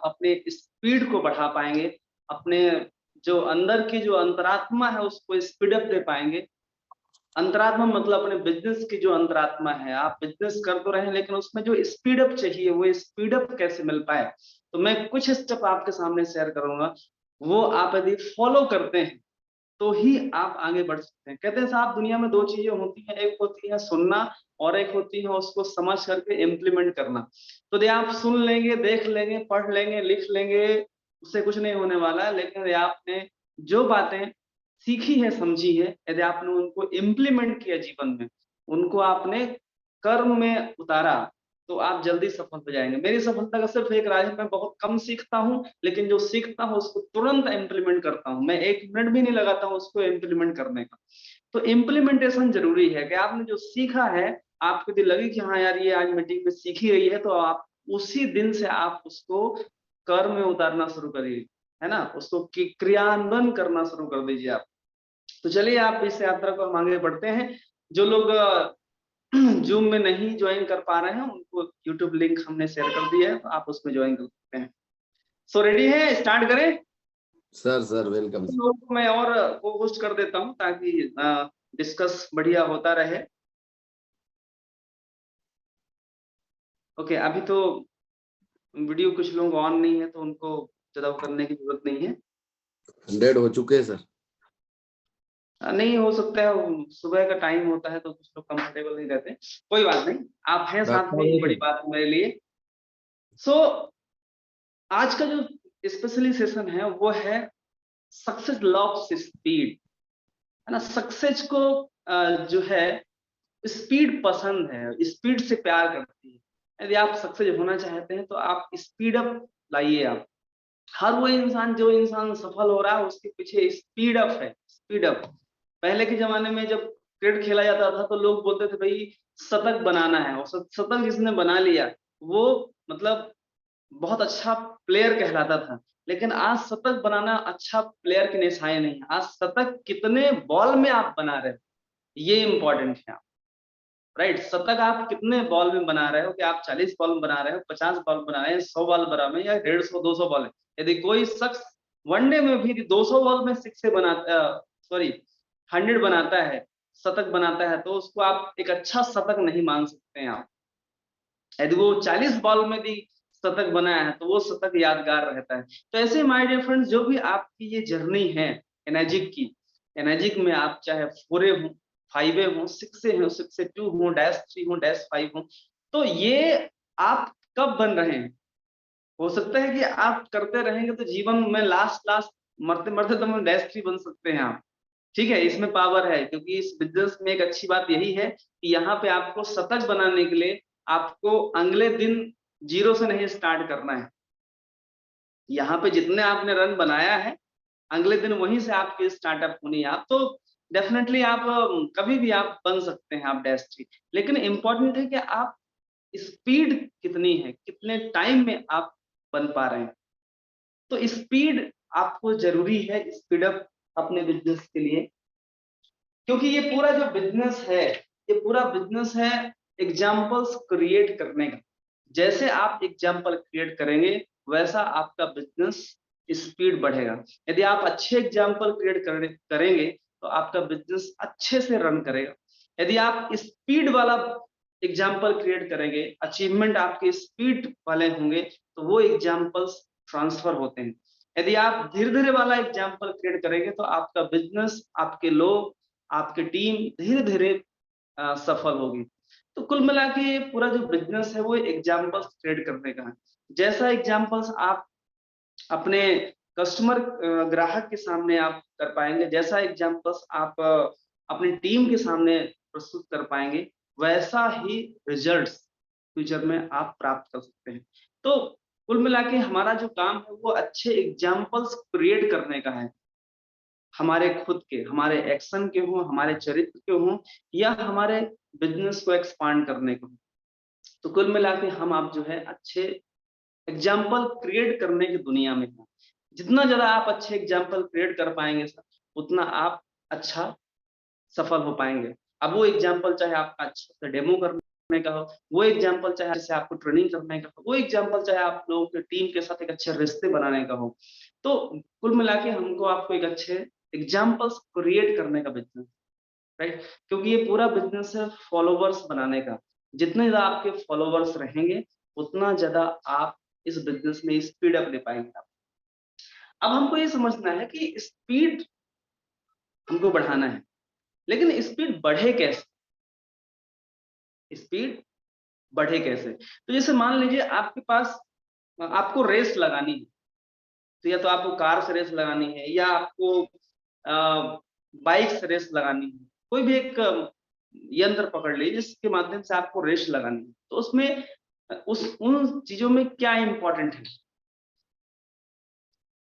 अपने स्पीड को बढ़ा पाएंगे, अपने जो अंदर की जो अंतरात्मा है उसको स्पीड अप दे पाएंगे। अंतरात्मा मतलब अपने बिजनेस की जो अंतरात्मा है, आप बिजनेस कर तो रहे हैं लेकिन उसमें जो स्पीड अप चाहिए वो स्पीड अप कैसे मिल पाए, तो मैं कुछ स्टेप आपके सामने शेयर करूंगा। वो आप यदि फॉलो करते हैं तो ही आप आगे बढ़ सकते हैं। कहते हैं साहब दुनिया में दो चीजें होती हैं, एक होती है सुनना और एक होती है उसको समझ करके इम्प्लीमेंट करना। तो यदि आप सुन लेंगे, देख लेंगे, पढ़ लेंगे, लिख लेंगे, उससे कुछ नहीं होने वाला है। लेकिन यदि आपने जो बातें सीखी है, समझी है, यदि आपने उनको इम्प्लीमेंट किया जीवन में, उनको आपने कर्म में उतारा, तो आप जल्दी सफल हो जाएंगे। मेरी सफलता का सिर्फ एक राज है, मैं बहुत कम सीखता हूँ लेकिन जो सीखता हूँ उसको तुरंत इम्प्लीमेंट करता हूँ। मैं 1 मिनट भी नहीं लगाता हूँ उसको इम्प्लीमेंट करने का। तो इम्प्लीमेंटेशन जरूरी है कि आपने जो सीखा है, आपको यदि लगे कि हाँ यार ये आज मीटिंग में सीखी गई है, तो आप उसी दिन से आप उसको कर्म में उतारना शुरू करिए, है ना, उसको क्रियान्वयन करना शुरू कर दीजिए आप। तो चलिए आप इस यात्रा को हम आगे बढ़ते हैं। जो लोग जूम में नहीं ज्वाइन कर पा रहे हैं उनको यूट्यूब लिंक हमने शेयर कर दिया है, तो आप उसमें ज्वाइन कर सकते हैं। सो रेडी है, स्टार्ट करें। Sir welcome. लोगों को मैं और को होस्ट कर देता हूं ताकि डिस्कस बढ़िया होता रहे। ओके, अभी तो वीडियो कुछ लोग ऑन नहीं है तो उनको ज्यादा करने की जरूरत नहीं है। 100 हो चुके हैं सर। नहीं हो सकता है, सुबह का टाइम होता है तो कुछ लोग कंफर्टेबल नहीं रहते। कोई बात नहीं, आप हैं साथ में, ये बड़ी बात है मेरे लिए। सो आज का जो स्पेशली सेशन है वो है सक्सेस लव्स स्पीड, है ना। सक्सेस को जो है स्पीड पसंद है, स्पीड से प्यार करती है। यदि आप सक्सेस होना चाहते हैं तो आप स्पीड अप लाइए। आप हर वो इंसान, जो इंसान सफल हो रहा है उसके पीछे स्पीड अप है, स्पीड अप। पहले के जमाने में जब क्रिकेट खेला जाता था तो लोग बोलते थे भाई शतक बनाना है, और शतक जिसने बना लिया वो मतलब बहुत अच्छा प्लेयर कहलाता था। लेकिन आज शतक बनाना अच्छा प्लेयर की निशानी नहीं है, आज शतक कितने बॉल में आप बना रहे हो ये इंपॉर्टेंट है। राइट, शतक आप कितने बॉल में बना रहे हो, कि आप 40 बॉल में बना रहे हो, 50 बॉल बना रहे हैं, 100 बॉल बना रहे हैं, या 150 200 बॉल है। यदि कोई शख्स वनडे में भी 200 बॉल में सिक्से बनाता, सॉरी 100 बनाता है, शतक बनाता है, तो उसको आप एक अच्छा शतक नहीं मान सकते हैं आप। यदि वो 40 बॉल में भी शतक बनाया है तो वो शतक यादगार रहता है। तो ऐसे माय डियर फ्रेंड्स, जो भी आपकी ये जर्नी है एनर्जिक की, एनर्जिक में आप चाहे 4 हो, 5 हो, 6 हो, 6 हो, -3 हो, -5 हो, तो ये आप कब बन रहे हैं। हो सकता है कि आप करते रहेंगे तो जीवन में लास्ट लास्ट मरते मरते तो -3 बन सकते हैं आप। ठीक है, इसमें पावर है, क्योंकि इस बिजनेस में एक अच्छी बात यही है कि यहाँ पे आपको शतक बनाने के लिए आपको अगले दिन जीरो से नहीं स्टार्ट करना है। यहाँ पे जितने आपने रन बनाया है अगले दिन वहीं से आपकी स्टार्टअप होनी है। आप तो डेफिनेटली आप कभी भी आप बन सकते हैं आप -3। लेकिन इंपॉर्टेंट है कि आप स्पीड कितनी है, कितने टाइम में आप बन पा रहे हैं। तो स्पीड आपको जरूरी है, स्पीड अप अपने बिजनेस के लिए। क्योंकि ये पूरा जो बिजनेस है, ये पूरा बिजनेस है एग्जाम्पल्स क्रिएट करने का। जैसे आप एग्जाम्पल क्रिएट करेंगे वैसा आपका बिजनेस स्पीड बढ़ेगा। यदि आप अच्छे एग्जाम्पल क्रिएट करेंगे तो आपका बिजनेस अच्छे से रन करेगा। यदि आप स्पीड वाला एग्जाम्पल क्रिएट करेंगे, अचीवमेंट आपके स्पीड वाले होंगे, तो वो एग्जाम्पल्स ट्रांसफर होते हैं। यदि आप धीरे धीरे वाला एग्जाम्पल क्रिएट करेंगे तो आपका बिजनेस, आपके लोग, आपकी टीम धीरे धीरे सफल होगी। तो कुल मिला के ये पूरा जो बिजनेस है वो एग्जाम्पल्स क्रिएट करने का है। जैसा एग्जाम्पल्स आप अपने कस्टमर, ग्राहक के सामने आप कर पाएंगे, जैसा एग्जाम्पल्स आप अपनी टीम के सामने प्रस्तुत कर पाएंगे, वैसा ही रिजल्ट्स फ्यूचर में आप प्राप्त कर सकते हैं। तो कुल मिला के हमारा जो काम है वो अच्छे एग्जाम्पल्स क्रिएट करने का है। हमारे खुद के, हमारे एक्शन के हों, हमारे चरित्र के हों, या हमारे बिजनेस को एक्सपांड करने को। तो कुल मिला के हम आप जो है अच्छे एग्जाम्पल क्रिएट करने की दुनिया में हैं। जितना ज्यादा आप अच्छे एग्जाम्पल क्रिएट कर पाएंगे सर, उतना आप अच्छा सफल हो पाएंगे। अब वो एग्जाम्पल चाहे आपका अच्छा सा डेमो करना करने का हो, वो एग्जाम्पल चाहे जैसे आपको ट्रेनिंग करने का हो, वो एग्जाम्पल चाहे आप लोगों के टीम के साथ एक अच्छे रिश्ते बनाने का हो। तो कुल मिला के हमको आपको एक अच्छे एग्जाम्पल्स क्रिएट करने का बिजनेस, राइट? क्योंकि ये पूरा बिजनेस है फॉलोवर्स बनाने का। जितने ज्यादा आपके फॉलोवर्स रहेंगे उतना ज्यादा आप इस बिजनेस में स्पीड अप ले पाएंगे। अब हमको ये समझना है कि स्पीड हमको बढ़ाना है, लेकिन स्पीड बढ़े कैसे? स्पीड बढ़े कैसे? तो जैसे मान लीजिए आपके पास आपको रेस लगानी है, तो या तो आपको कार से रेस लगानी है या आपको बाइक से रेस लगानी है, कोई भी एक यंत्र पकड़ लीजिए जिसके माध्यम से आपको रेस लगानी है। तो उसमें उस उन चीजों में क्या इंपॉर्टेंट है?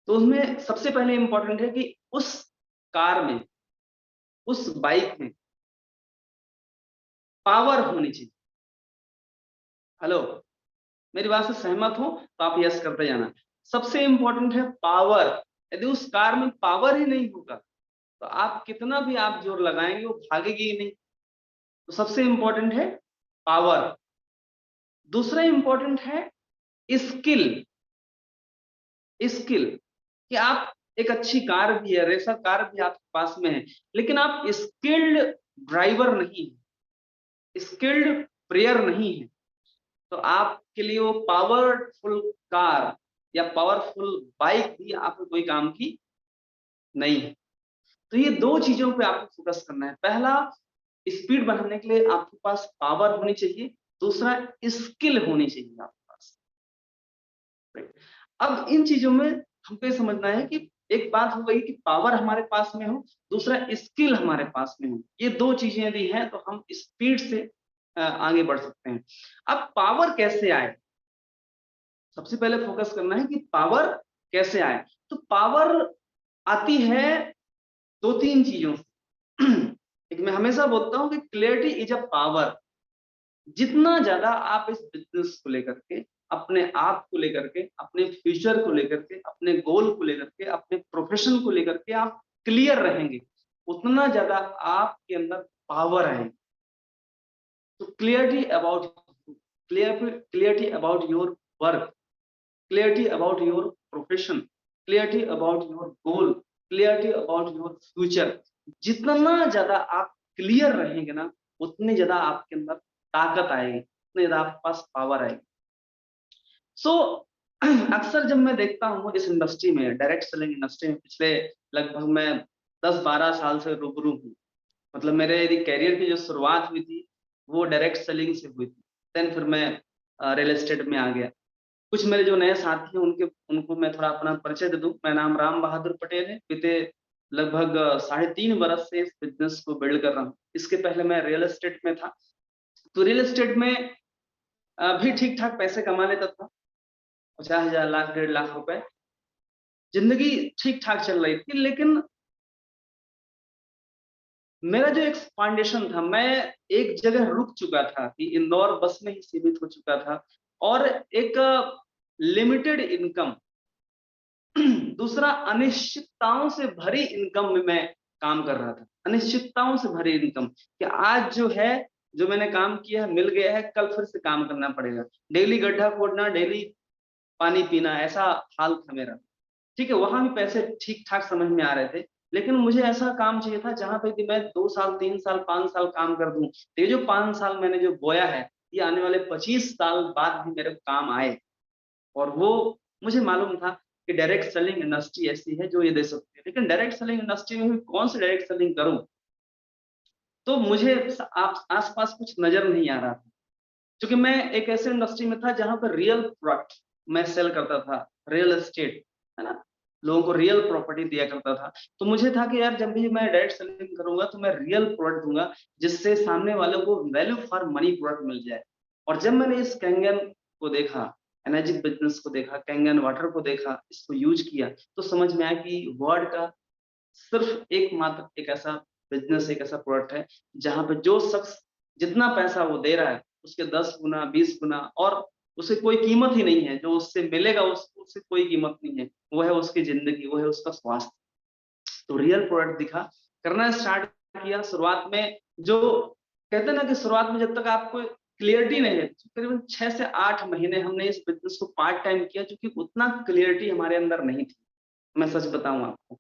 तो उसमें सबसे पहले इंपॉर्टेंट है कि उस कार में, उस बाइक में पावर होनी चाहिए। हेलो, मेरी बात से सहमत हो तो आप यस करते जाना। सबसे इंपॉर्टेंट है पावर। यदि उस कार में पावर ही नहीं होगा तो आप कितना भी आप जोर लगाएंगे वो भागेगी ही नहीं। तो सबसे इंपॉर्टेंट है पावर। दूसरा इंपॉर्टेंट है स्किल। स्किल कि आप एक अच्छी कार भी है, रेसर कार भी आपके पास में है, लेकिन आप स्किल्ड ड्राइवर नहीं है, स्किल्ड प्लेयर नहीं है, तो आपके लिए वो पावरफुल कार या पावरफुल बाइक भी आपको कोई काम की नहीं है। तो ये दो चीजों पे आपको फोकस करना है। पहला, स्पीड बढ़ाने के लिए आपके पास पावर होनी चाहिए। दूसरा, स्किल होनी चाहिए आपके पास। अब इन चीजों में हमको ये समझना है कि एक बात हो गई कि पावर हमारे पास में हो, दूसरा स्किल हमारे पास में हो। ये दो चीजें यदि हैं तो हम स्पीड से आगे बढ़ सकते हैं। अब पावर कैसे आए? सबसे पहले फोकस करना है कि पावर कैसे आए। तो पावर आती है दो तीन चीजों से। एक मैं हमेशा बोलता हूं कि क्लैरिटी इज अ पावर। जितना ज्यादा आप इस बिजनेस को लेकर के, अपने आप को लेकर के, अपने फ्यूचर को लेकर के, अपने गोल को लेकर के, अपने प्रोफेशन को लेकर के आप क्लियर रहेंगे, उतना ज्यादा आपके अंदर पावर आएगी। तो clarity about clarity about your work, clarity about your profession, clarity about your goal, clarity about your future। जितना ज्यादा आप क्लियर रहेंगे ना, उतनी ज्यादा आपके अंदर ताकत आएगी, उतनी ज्यादा आपके पास पावर आएगी। सो अक्सर जब मैं देखता हूँ इस इंडस्ट्री में, डायरेक्ट सेलिंग इंडस्ट्री में, पिछले लगभग मैं 10-12 साल से रूबरू हूँ। मतलब मेरे यदि करियर की जो शुरुआत हुई थी वो डायरेक्ट सेलिंग से हुई थी। देन फिर मैं रियल एस्टेट में आ गया। कुछ मेरे जो नए साथी हैं उनको मैं थोड़ा अपना परिचय दे दूं। मेरा नाम राम बहादुर पटेल है। बीते लगभग 3.5 बरस से इस बिजनेस को बिल्ड कर रहा हूँ। इसके पहले मैं रियल एस्टेट में था। तो रियल एस्टेट में भी ठीक ठाक पैसे कमा लेता था, 50,000 लाख 1.5 लाख रुपए। जिंदगी ठीक ठाक चल रही थी, लेकिन मेरा जो एक फाउंडेशन था, मैं एक जगह रुक चुका था कि इंदौर बस में ही सीमित हो चुका था, और एक लिमिटेड इनकम, दूसरा अनिश्चितताओं से भरी इनकम में मैं काम कर रहा था। अनिश्चितताओं से भरी इनकम कि आज जो है, जो मैंने काम किया है मिल गया है, कल फिर से काम करना पड़ेगा। डेली गड्ढा खोदना, डेली पानी पीना, ऐसा हाल था मेरा। ठीक है, वहां भी पैसे ठीक ठाक समझ में आ रहे थे, लेकिन मुझे ऐसा काम चाहिए था जहां पे कि मैं 2 साल 3 साल 5 साल काम कर दूं। तो ये जो 5 साल मैंने जो बोया है, ये आने वाले 25 साल बाद भी मेरे को काम आए। और वो मुझे मालूम था कि डायरेक्ट सेलिंग इंडस्ट्री ऐसी है जो ये दे सकती है। लेकिन डायरेक्ट सेलिंग इंडस्ट्री में भी कौन सी डायरेक्ट सेलिंग करूं, तो मुझे आप आसपास कुछ नजर नहीं आ रहा था। क्योंकि मैं एक ऐसे इंडस्ट्री में था जहां पर रियल प्रोडक्ट मैं सेल करता था, रियल एस्टेट, है ना, लोगों को रियल प्रॉपर्टी दिया करता था। तो मुझे था कि यार जब भी मैं डायरेक्ट सेलिंग करूंगा तो मैं रियल प्रोडक्ट दूंगा, जिससे सामने वालों को वैल्यू फॉर मनी प्रोडक्ट मिल जाए। और जब मैंने इस कैंगन को देखा, एनर्जी बिजनेस को देखा, कैंगन वाटर को देखा, इसको यूज किया, तो समझ में आया कि वर्ल्ड का सिर्फ एकमात्र एक ऐसा बिजनेस, एक ऐसा प्रोडक्ट है जहां पे जो शख्स जितना पैसा वो दे रहा है उसके 10 गुना 20 गुना, और उसे कोई कीमत ही नहीं है, जो उससे मिलेगा उससे कोई कीमत नहीं है। वो है उसकी जिंदगी, वो है उसका स्वास्थ्य। तो रियल प्रोडक्ट दिखा, करना स्टार्ट किया। शुरुआत में जो कहते हैं ना कि शुरुआत में जब तक आपको क्लियरिटी नहीं है। करीबन 6 से 8 महीने हमने इस बिजनेस को पार्ट टाइम किया, क्योंकि उतना क्लियरिटी हमारे अंदर नहीं थी, मैं सच बताऊं आपको,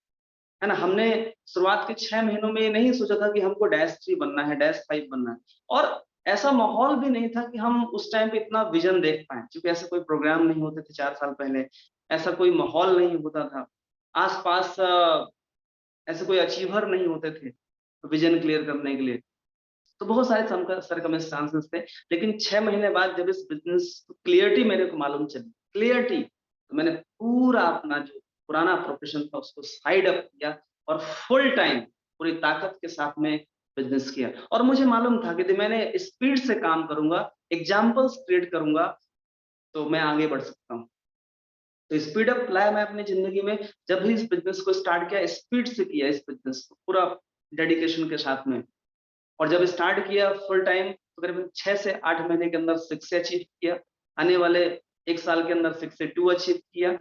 है ना। हमने शुरुआत के 6 महीनों में ये नहीं सोचा था कि हमको -3 बनना है, -5 बनना है, और ऐसा माहौल भी नहीं था कि हम उस टाइम पे इतना विजन देख पाए, क्योंकि ऐसे कोई प्रोग्राम नहीं होते थे 4 साल पहले, ऐसा कोई माहौल नहीं होता था आसपास, ऐसे कोई अचीवर नहीं होते थे विजन क्लियर करने के लिए। तो बहुत सारे सर्कमस्टांसेस थे, लेकिन 6 महीने बाद जब इस बिजनेस क्लियरिटी मेरे को मालूम चली, क्लियरिटी, तो मैंने पूरा अपना जो पुराना प्रोफेशन था उसको साइड अप किया और फुल टाइम पूरी ताकत के साथ में बिजनेस किया। और मुझे मालूम था कि यदि मैंने स्पीड से काम करूंगा, एग्जाम्पल्स क्रिएट करूंगा, तो मैं आगे बढ़ सकता हूँ। तो स्पीड अप लाया मैं अपनी जिंदगी में। जब भी इस बिजनेस को स्टार्ट किया, स्पीड से किया इस बिजनेस को पूरा डेडिकेशन के साथ में, और जब स्टार्ट किया फुल टाइम, तो करीबन 6 से 8 महीने के अंदर 6 से अचीव किया, आने वाले 1 साल के अंदर 6 से 2 अचीव किया।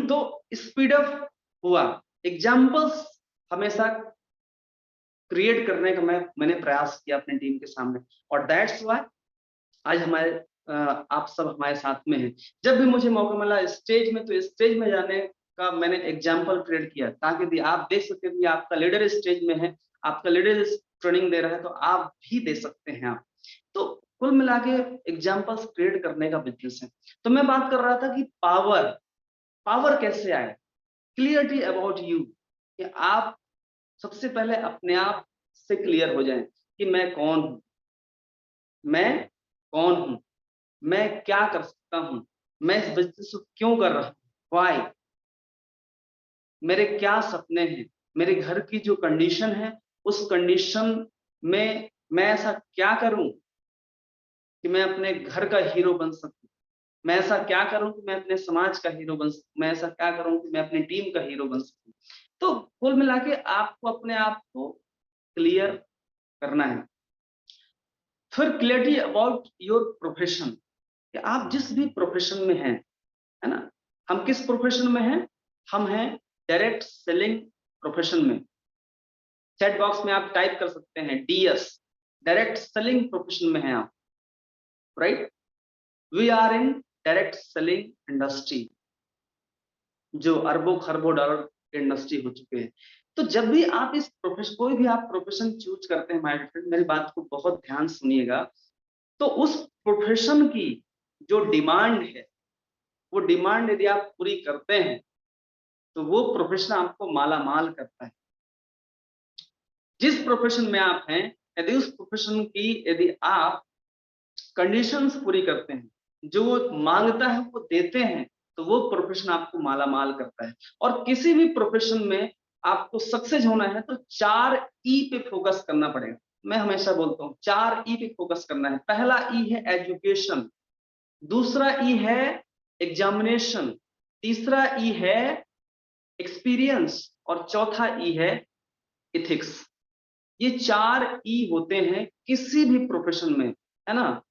तो स्पीड अप हुआ। एग्जाम्पल्स हमेशा क्रिएट करने का मैंने प्रयास किया अपनी टीम के सामने, और दैट्स व्हाई आज हमारे आप सब हमारे साथ में हैं। जब भी मुझे मौका मिला स्टेज में, तो स्टेज में जाने का मैंने एग्जाम्पल क्रिएट किया, ताकि भी आप देख सकते हैं कि आपका लीडर स्टेज में है, आपका लीडर ट्रेनिंग दे रहा है, तो आप भी दे सकते हैं आप। तो कुल मिला के एग्जाम्पल्स क्रिएट करने का बिजनेस है। तो मैं बात कर रहा था कि पावर, पावर कैसे आए, क्लियरिटी अबाउट यू, कि आप सबसे पहले अपने आप से क्लियर हो जाएं कि मैं कौन हूं, मैं कौन हूं, मैं क्या कर सकता हूं, मैं इस बिजनेस को क्यों कर रहा हूं, व्हाई, मेरे क्या सपने हैं, मेरे घर की जो कंडीशन है उस कंडीशन में मैं ऐसा क्या करूं कि मैं अपने घर का हीरो बन सकूं, मैं ऐसा क्या करूं कि मैं अपने समाज का हीरो बन सकूं, मैं ऐसा क्या करूं कि मैं अपनी टीम का हीरो बन सकूं। तो कुल मिला के आपको अपने आप को क्लियर करना है। फिर क्लियरिटी अबाउट योर प्रोफेशन, कि आप जिस भी प्रोफेशन में हैं, है ना। हम किस प्रोफेशन में हैं? हम हैं डायरेक्ट सेलिंग प्रोफेशन में। चैट बॉक्स में आप टाइप कर सकते हैं DS, डायरेक्ट सेलिंग प्रोफेशन में हैं आप, right. We are in direct selling industry, जो अरबों खरबों डॉलर की इंडस्ट्री हो चुके हैं। तो जब भी आप इस प्रोफेशन, कोई भी आप प्रोफेशन चूज करते हैं माय फ्रेंड, मेरी बात को बहुत ध्यान सुनिएगा, तो उस प्रोफेशन की जो डिमांड है, वो डिमांड यदि आप पूरी करते हैं, तो वो प्रोफेशन आपको माला माल करता है। जिस प्रोफेशन में आप हैं, यदि उस प्रोफेशन की यदि आप कंडीशंस पूरी करते हैं, जो वो मांगता है वो देते हैं, तो वो प्रोफेशन आपको माला माल करता है। और किसी भी प्रोफेशन में आपको सक्सेस होना है, तो 4 E पे फोकस करना पड़ेगा। मैं हमेशा बोलता हूँ 4 E पे फोकस करना है। पहला E है एजुकेशन, दूसरा E है एग्जामिनेशन, तीसरा E है एक्सपीरियंस, और चौथा E है इथिक्स। ये 4 E होते हैं किसी भी प्रोफेशन में, है ना।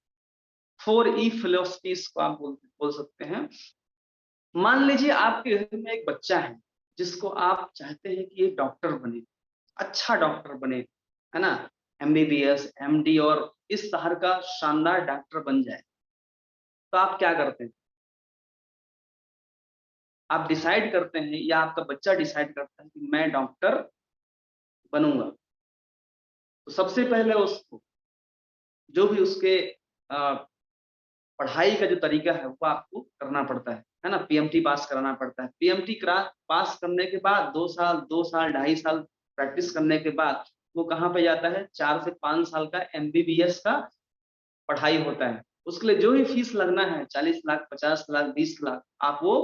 4E फिलोसफीज को आप बोल सकते हैं। मान लीजिए आपके घर में एक बच्चा है जिसको आप चाहते हैं कि ये डॉक्टर बने, अच्छा डॉक्टर बने, है ना, MBBS MD और इस शहर का शानदार डॉक्टर बन जाए। तो आप क्या करते हैं? आप डिसाइड करते हैं, या आपका बच्चा डिसाइड करता है कि मैं डॉक्टर बनूंगा। तो सबसे पहले उसको जो भी उसके पढ़ाई का जो तरीका है वो आपको करना पड़ता है ना। PMT पास कराना पड़ता है। PMT पास करने के बाद 2 साल 2.5 साल प्रैक्टिस करने के बाद वो कहाँ पे जाता है? 4 से 5 साल का MBBS का पढ़ाई होता है। उसके लिए जो भी फीस लगना है 40 लाख 50 लाख 20 लाख आप वो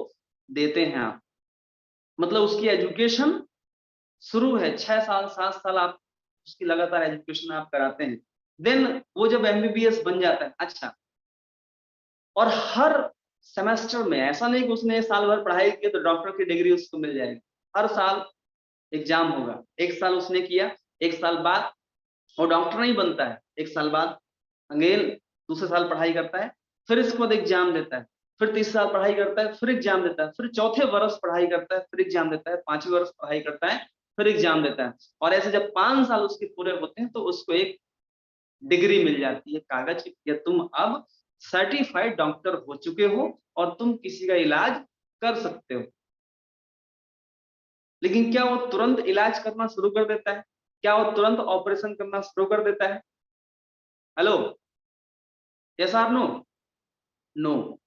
देते हैं आप। मतलब उसकी एजुकेशन शुरू है, 6 साल 7 साल आप उसकी लगातार एजुकेशन आप कराते हैं। देन वो जब MBBS बन जाता है, अच्छा, और हर सेमेस्टर में ऐसा नहीं कि उसने साल भर पढ़ाई की तो डॉक्टर की डिग्री उसको मिल जाएगी। हर साल एग्जाम होगा। 1 साल उसने किया, 1 साल बाद वो डॉक्टर नहीं बनता है, 1 साल बाद अगेन दूसरे साल पढ़ाई करता है, फिर इसके बाद एग्जाम देता है, फिर तीसरे साल पढ़ाई करता है, फिर एग्जाम देता है, फिर चौथे वर्ष पढ़ाई करता है, फिर एग्जाम देता है, 5वें वर्ष पढ़ाई करता है, फिर एग्जाम देता है। और ऐसे जब 5 साल उसके पूरे होते हैं, तो उसको एक डिग्री मिल जाती है कागज की कि तुम अब सर्टिफाइड डॉक्टर हो चुके हो और तुम किसी का इलाज कर सकते हो। लेकिन क्या वो तुरंत इलाज करना शुरू कर देता है? क्या वो तुरंत ऑपरेशन करना शुरू कर देता है? हेलो, यस और नो? नो।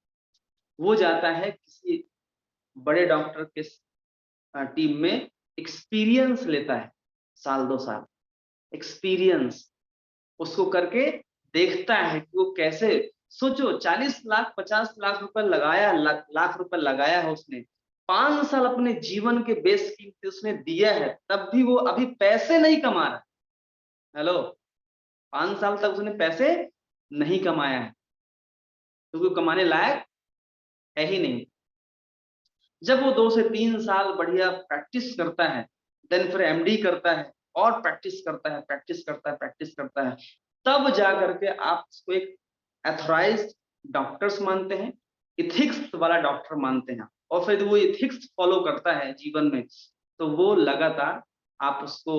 वो जाता है किसी बड़े डॉक्टर के टीम में, एक्सपीरियंस लेता है, साल 2 साल एक्सपीरियंस उसको करके देखता है कि वो कैसे। सोचो 40 लाख 50 लाख रुपए लगाया, लाख रुपए लगाया है उसने, 5 साल अपने जीवन के बेस कीमती उसने दिया है, तब भी वो अभी पैसे नहीं कमा रहा। हेलो, 5 साल तक उसने पैसे नहीं कमाया है क्योंकि वो कमाने लायक है ही नहीं। जब वो 2 से 3 साल बढ़िया प्रैक्टिस करता है, देन फिर एमडी करता है और प्रैक्टिस करता है, प्रैक्टिस करता है, प्रैक्टिस करता है, तब जा करके आप उसको एक एथोराइज्ड डॉक्टर्स मानते हैं, इथिक्स वाला डॉक्टर मानते हैं। और फिर वो इथिक्स फॉलो करता है जीवन में, तो वो लगातार आप उसको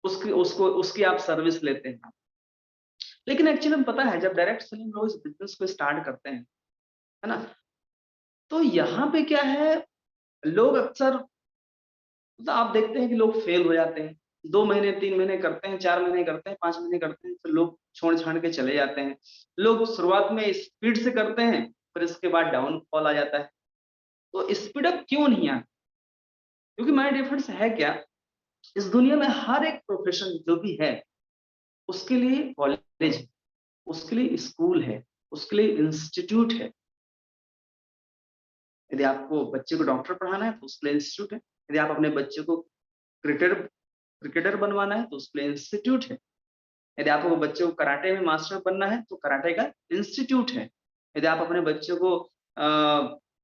उसकी आप सर्विस लेते हैं। लेकिन एक्चुअली में पता है, जब डायरेक्ट सेलिंग लोग इस बिजनेस को स्टार्ट करते हैं, है ना, तो यहाँ पे क्या है, लोग अक्सर, मतलब आप देखते हैं कि लोग फेल हो जाते हैं, 2 महीने 3 महीने करते हैं, 4 महीने करते हैं, 5 महीने करते हैं, फिर लोग छोड़ छाड़ के चले जाते हैं। लोग शुरुआत में स्पीड से करते हैं, फिर इसके बाद डाउनफॉल आ जाता है। तो स्पीड अप क्यों नहीं आता? क्योंकि माय डिफरेंस है क्या, इस दुनिया में हर एक प्रोफेशन जो भी है उसके लिए कॉलेज है, उसके लिए स्कूल है, उसके लिए इंस्टीट्यूट है। यदि आपको बच्चे को डॉक्टर पढ़ाना है तो उसके लिए इंस्टीट्यूट है। यदि आप अपने बच्चे को क्रिकेटर क्रिकेटर बनवाना है तो उसके लिए इंस्टीट्यूट है। यदि आपको बच्चे को कराटे में मास्टर बनना है तो कराटे का इंस्टीट्यूट है। यदि आप अपने बच्चे को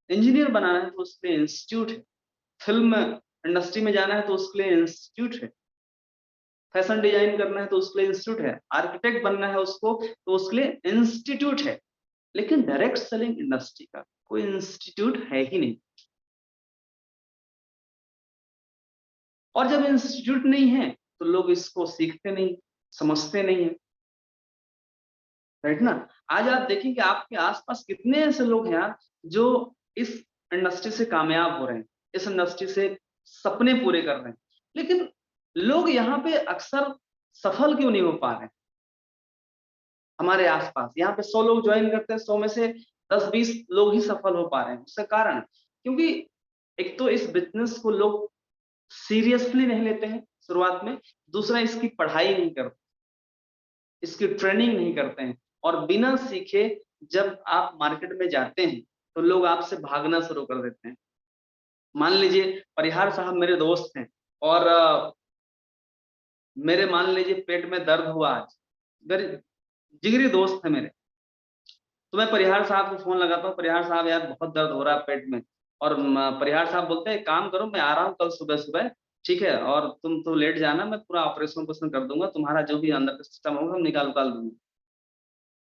इंजीनियर बनाना है तो उसके लिए इंस्टीट्यूट है। फिल्म इंडस्ट्री में जाना है तो उसके लिए इंस्टीट्यूट है। फैशन डिजाइन करना है तो उसके लिए इंस्टीट्यूट है। आर्किटेक्ट बनना है उसको तो उसके लिए इंस्टीट्यूट है। लेकिन डायरेक्ट सेलिंग इंडस्ट्री का कोई इंस्टीट्यूट है ही नहीं। और जब इंस्टीट्यूट नहीं है तो लोग इसको सीखते नहीं, समझते नहीं है, राइट ना। आज आप देखें कि आपके आसपास कितने ऐसे लोग हैं यार जो इस इंडस्ट्री से कामयाब हो रहे हैं, इस इंडस्ट्री से सपने पूरे कर रहे हैं, लेकिन लोग यहाँ पे अक्सर सफल क्यों नहीं हो पा रहे हैं? हमारे आसपास यहाँ पे 100 लोग ज्वाइन करते हैं, 100 में से 10-20 लोग ही सफल हो पा रहे हैं। उसका कारण क्योंकि एक तो इस बिजनेस को लोग सीरियसली नहीं लेते हैं शुरुआत में, दूसरा इसकी पढ़ाई नहीं करते, इसकी ट्रेनिंग नहीं करते हैं, और बिना सीखे जब आप मार्केट में जाते हैं तो लोग आपसे भागना शुरू कर देते हैं। मान लीजिए परिहार साहब मेरे दोस्त हैं और मेरे मान लीजिए पेट में दर्द हुआ आज, मेरे जिगरी दोस्त है मेरे, तो मैं परिहार साहब को फोन लगाता हूँ, परिहार साहब यार बहुत दर्द हो रहा है पेट में, और परिहार साहब बोलते हैं काम करो, मैं आ रहा हूँ कल सुबह सुबह, ठीक है, और तुम तो लेट जाना, मैं पूरा ऑपरेशन कर दूंगा, तुम्हारा जो भी अंदर का सिस्टम होगा हम निकाल दूंगा।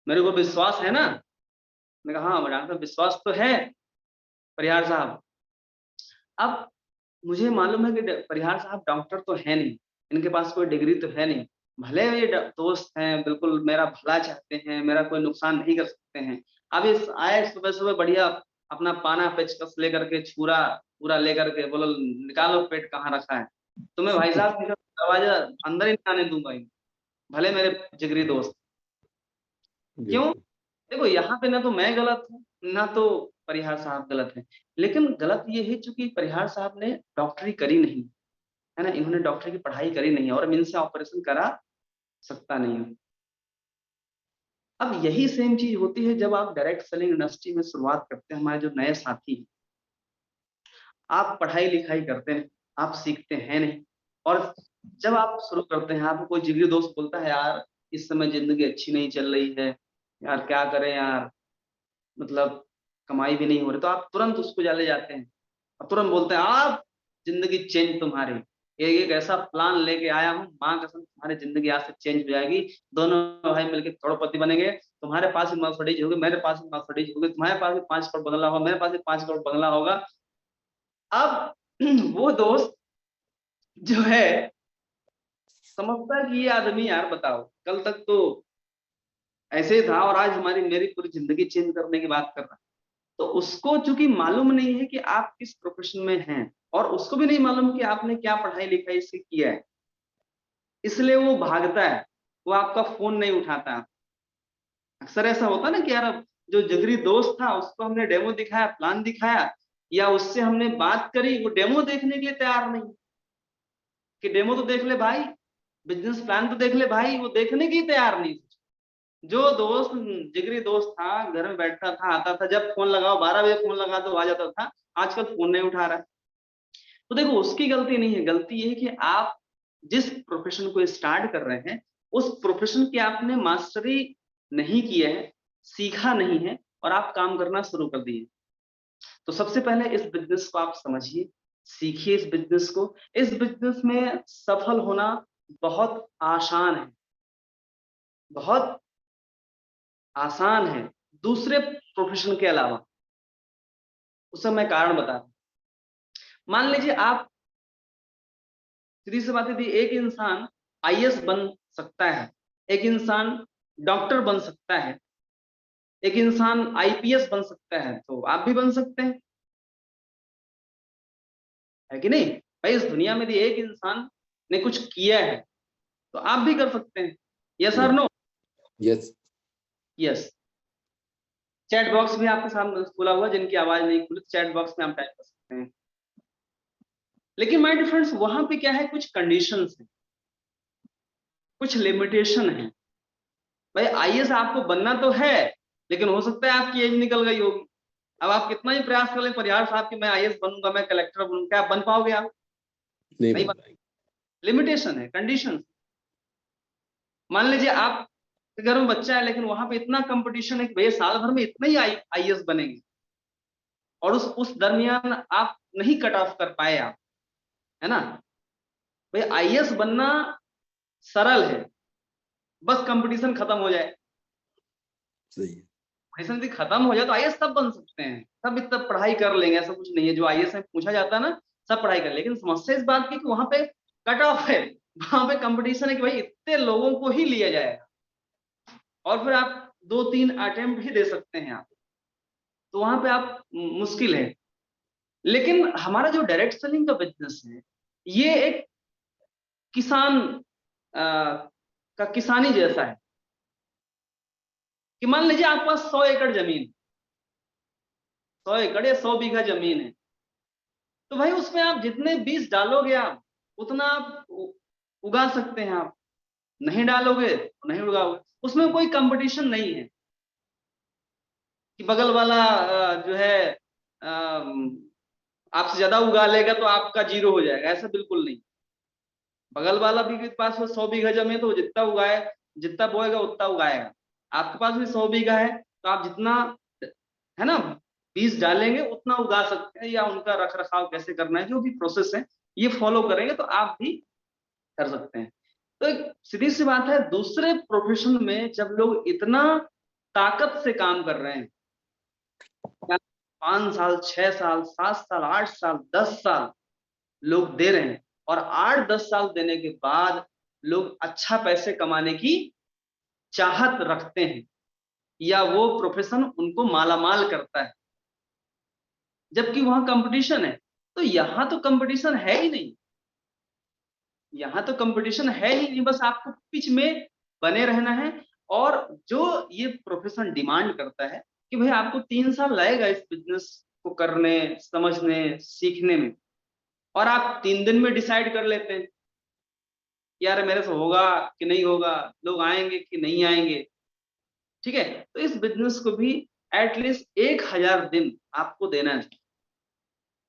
मेरे को विश्वास है ना? मैंने कहा हाँ डॉक्टर विश्वास तो है परिहार साहब। अब मुझे मालूम है कि परिहार साहब डॉक्टर तो है नहीं, इनके पास कोई डिग्री तो है नहीं, भले ये दोस्त हैं, बिल्कुल मेरा भला चाहते हैं, मेरा कोई नुकसान नहीं कर सकते हैं। अब इस आए सुबह सुबह बढ़िया अपना पाना पेचकस लेकर के छुरा पूरा लेकर के बोलो निकालो पेट कहाँ रखा है, तो मैं भाई साहब दरवाजा अंदर ही नहीं आने दूंगा इनको, भले मेरे जिगरी दोस्त। जी क्यों? देखो यहाँ पे ना तो मैं गलत हूँ ना तो परिहार साहब गलत है, लेकिन गलत ये है चूंकि परिहार साहब ने डॉक्टरी करी नहीं है ना, इन्होंने डॉक्टरी की पढ़ाई करी नहीं और मैं इनसे ऑपरेशन करा सकता नहीं हूँ। अब यही सेम चीज होती है जब आप डायरेक्ट सेलिंग इंडस्ट्री में शुरुआत करते हैं। हमारे जो नए साथी हैं, आप पढ़ाई लिखाई करते हैं, आप सीखते हैं नहीं, और जब आप शुरू करते हैं आपको कोई जिगरी दोस्त बोलता है यार इस समय जिंदगी अच्छी नहीं चल रही है, यार क्या करें यार, मतलब कमाई भी नहीं हो रही, तो आप तुरंत उसको चले जाते हैं और तुरंत बोलते हैं आप जिंदगी चेंज तुम्हारी, एक ऐसा प्लान लेके आया हूँ, माँ कसम तुम्हारी जिंदगी आज से चेंज हो जाएगी, दोनों भाई मिलके करोड़पति बनेंगे, तुम्हारे पास भी मर्सिडीज होगी, मेरे पास भी मर्सिडीज होगी, तुम्हारे पास भी 5 करोड़ बंगला होगा, मेरे पास भी 5 करोड़ बंगला होगा। अब वो दोस्त जो है समझता है कि ये आदमी यार बताओ कल तक तो ऐसे ही था और आज हमारी मेरी पूरी जिंदगी चेंज करने की बात कर रहा है। तो उसको चूंकि मालूम नहीं है कि आप किस प्रोफेशन में हैं और उसको भी नहीं मालूम कि आपने क्या पढ़ाई लिखाई से किया है, इसलिए वो भागता है, वो आपका फोन नहीं उठाता। अक्सर ऐसा होता है ना कि यार अब जो जिगरी दोस्त था उसको हमने डेमो दिखाया, प्लान दिखाया, या उससे हमने बात करी, वो डेमो देखने के लिए तैयार नहीं कि डेमो तो देख ले भाई, बिजनेस प्लान तो देख ले भाई, वो देखने की तैयार नहीं। जो दोस्त जिगरी दोस्त था, घर में बैठता था, आता था, जब फोन लगाओ 12 बजे फोन लगा तो आ जाता था, आजकल फोन नहीं उठा रहा है। तो देखो उसकी गलती नहीं है, गलती ये है कि आप जिस प्रोफेशन को स्टार्ट कर रहे हैं उस प्रोफेशन की आपने मास्टरी नहीं की है, सीखा नहीं है और आप काम करना शुरू कर दिए। तो सबसे पहले इस बिजनेस को आप समझिए, सीखिए इस बिजनेस को। इस बिजनेस में सफल होना बहुत आसान है, बहुत आसान है दूसरे प्रोफेशन के अलावा। उसका मैं कारण बता रहा हूं। मान लीजिए आप, सीधी सी बात है, एक इंसान आईएएस बन सकता है, एक इंसान डॉक्टर बन सकता है, एक इंसान आईपीएस बन सकता है, तो आप भी बन सकते हैं, है कि नहीं भाई? इस दुनिया में यदि एक इंसान ने कुछ किया है तो आप भी कर सकते हैं। यस और no? Yes. Yes. Chat box भी आपके सामने खुला हुआ, जिनकी आवाज नहीं खुली चैट बॉक्स में आप टाइप कर सकते हैं। लेकिन माय डियर फ्रेंड्स, वहां पे क्या है, कुछ कंडीशंस है, कुछ लिमिटेशन है। भाई आईएएस आपको बनना तो है, लेकिन हो सकता है आपकी एज निकल गई होगी। अब आप कितना ही प्रयास कर लें परिहार साहब कि मैं आईएएस बनूंगा, मैं कलेक्टर बनूंगा, क्या आप बन पाओगे? आप नहीं बन। लिमिटेशन है, कंडीशन। मान लीजिए आप के घर में बच्चा है, लेकिन वहां पे इतना कंपटीशन है कि भैया साल भर में इतने ही आईएएस बनेंगे, और उस दरमियान आप नहीं कट ऑफ कर पाए आप, है ना? भाई आईएएस बनना सरल है, बस कंपटीशन खत्म हो जाए। सही है। कंपटीशन यदि खत्म हो जाए तो आईएएस सब बन सकते हैं, सब इतना पढ़ाई कर लेंगे, ऐसा कुछ नहीं है। जो आईएएस में पूछा जाता है ना, सब पढ़ाई कर, लेकिन समस्या इस बात की कि वहां पे कट ऑफ है, वहां पे कंपटीशन है कि भाई इतने लोगों को ही लिया जाएगा, और फिर आप 2-3 अटेम्प्ट ही दे सकते हैं आप, तो वहां पे आप मुश्किल है। लेकिन हमारा जो डायरेक्ट सेलिंग का बिजनेस है, ये एक किसान का किसानी जैसा है कि मान लीजिए आपके पास 100 एकड़ जमीन, 100 एकड़ या 100 बीघा जमीन है, तो भाई उसमें आप जितने बीज डालोगे आप उतना आप उगा सकते हैं। आप नहीं डालोगे तो नहीं उगाओगे, उसमें कोई कंपटीशन नहीं है कि बगल वाला जो है आपसे ज्यादा उगा लेगा तो आपका जीरो हो जाएगा, ऐसा बिल्कुल नहीं। बगल वाला भी के पास 100 बीघा जमीन है तो वो जितना उगाए, जितना बोएगा उतना उगाएगा। आपके पास भी 100 बीघा है तो आप जितना, है ना, बीज डालेंगे उतना उगा सकते हैं, या उनका रख रखाव कैसे करना है, जो भी प्रोसेस है ये फॉलो करेंगे तो आप भी कर सकते हैं। तो एक सीधी सी बात है, दूसरे प्रोफेशन में जब लोग इतना ताकत से काम कर रहे हैं, 5 साल 6 साल 7 साल 8 साल 10 साल लोग दे रहे हैं, और 8-10 साल देने के बाद लोग अच्छा पैसे कमाने की चाहत रखते हैं, या वो प्रोफेशन उनको मालामाल करता है, जबकि वहां कंपटीशन है। तो यहां तो कंपटीशन है ही नहीं, यहां तो कंपटीशन है ही नहीं, बस आपको पिच में बने रहना है। और जो ये प्रोफेशन डिमांड करता है कि भाई आपको 3 साल लगेगा इस बिजनेस को करने, समझने, सीखने में, और आप 3 दिन में डिसाइड कर लेते हैं यार मेरे से होगा कि नहीं होगा, लोग आएंगे कि नहीं आएंगे। ठीक है, तो इस बिजनेस को भी एटलीस्ट 1000 दिन आपको देना है।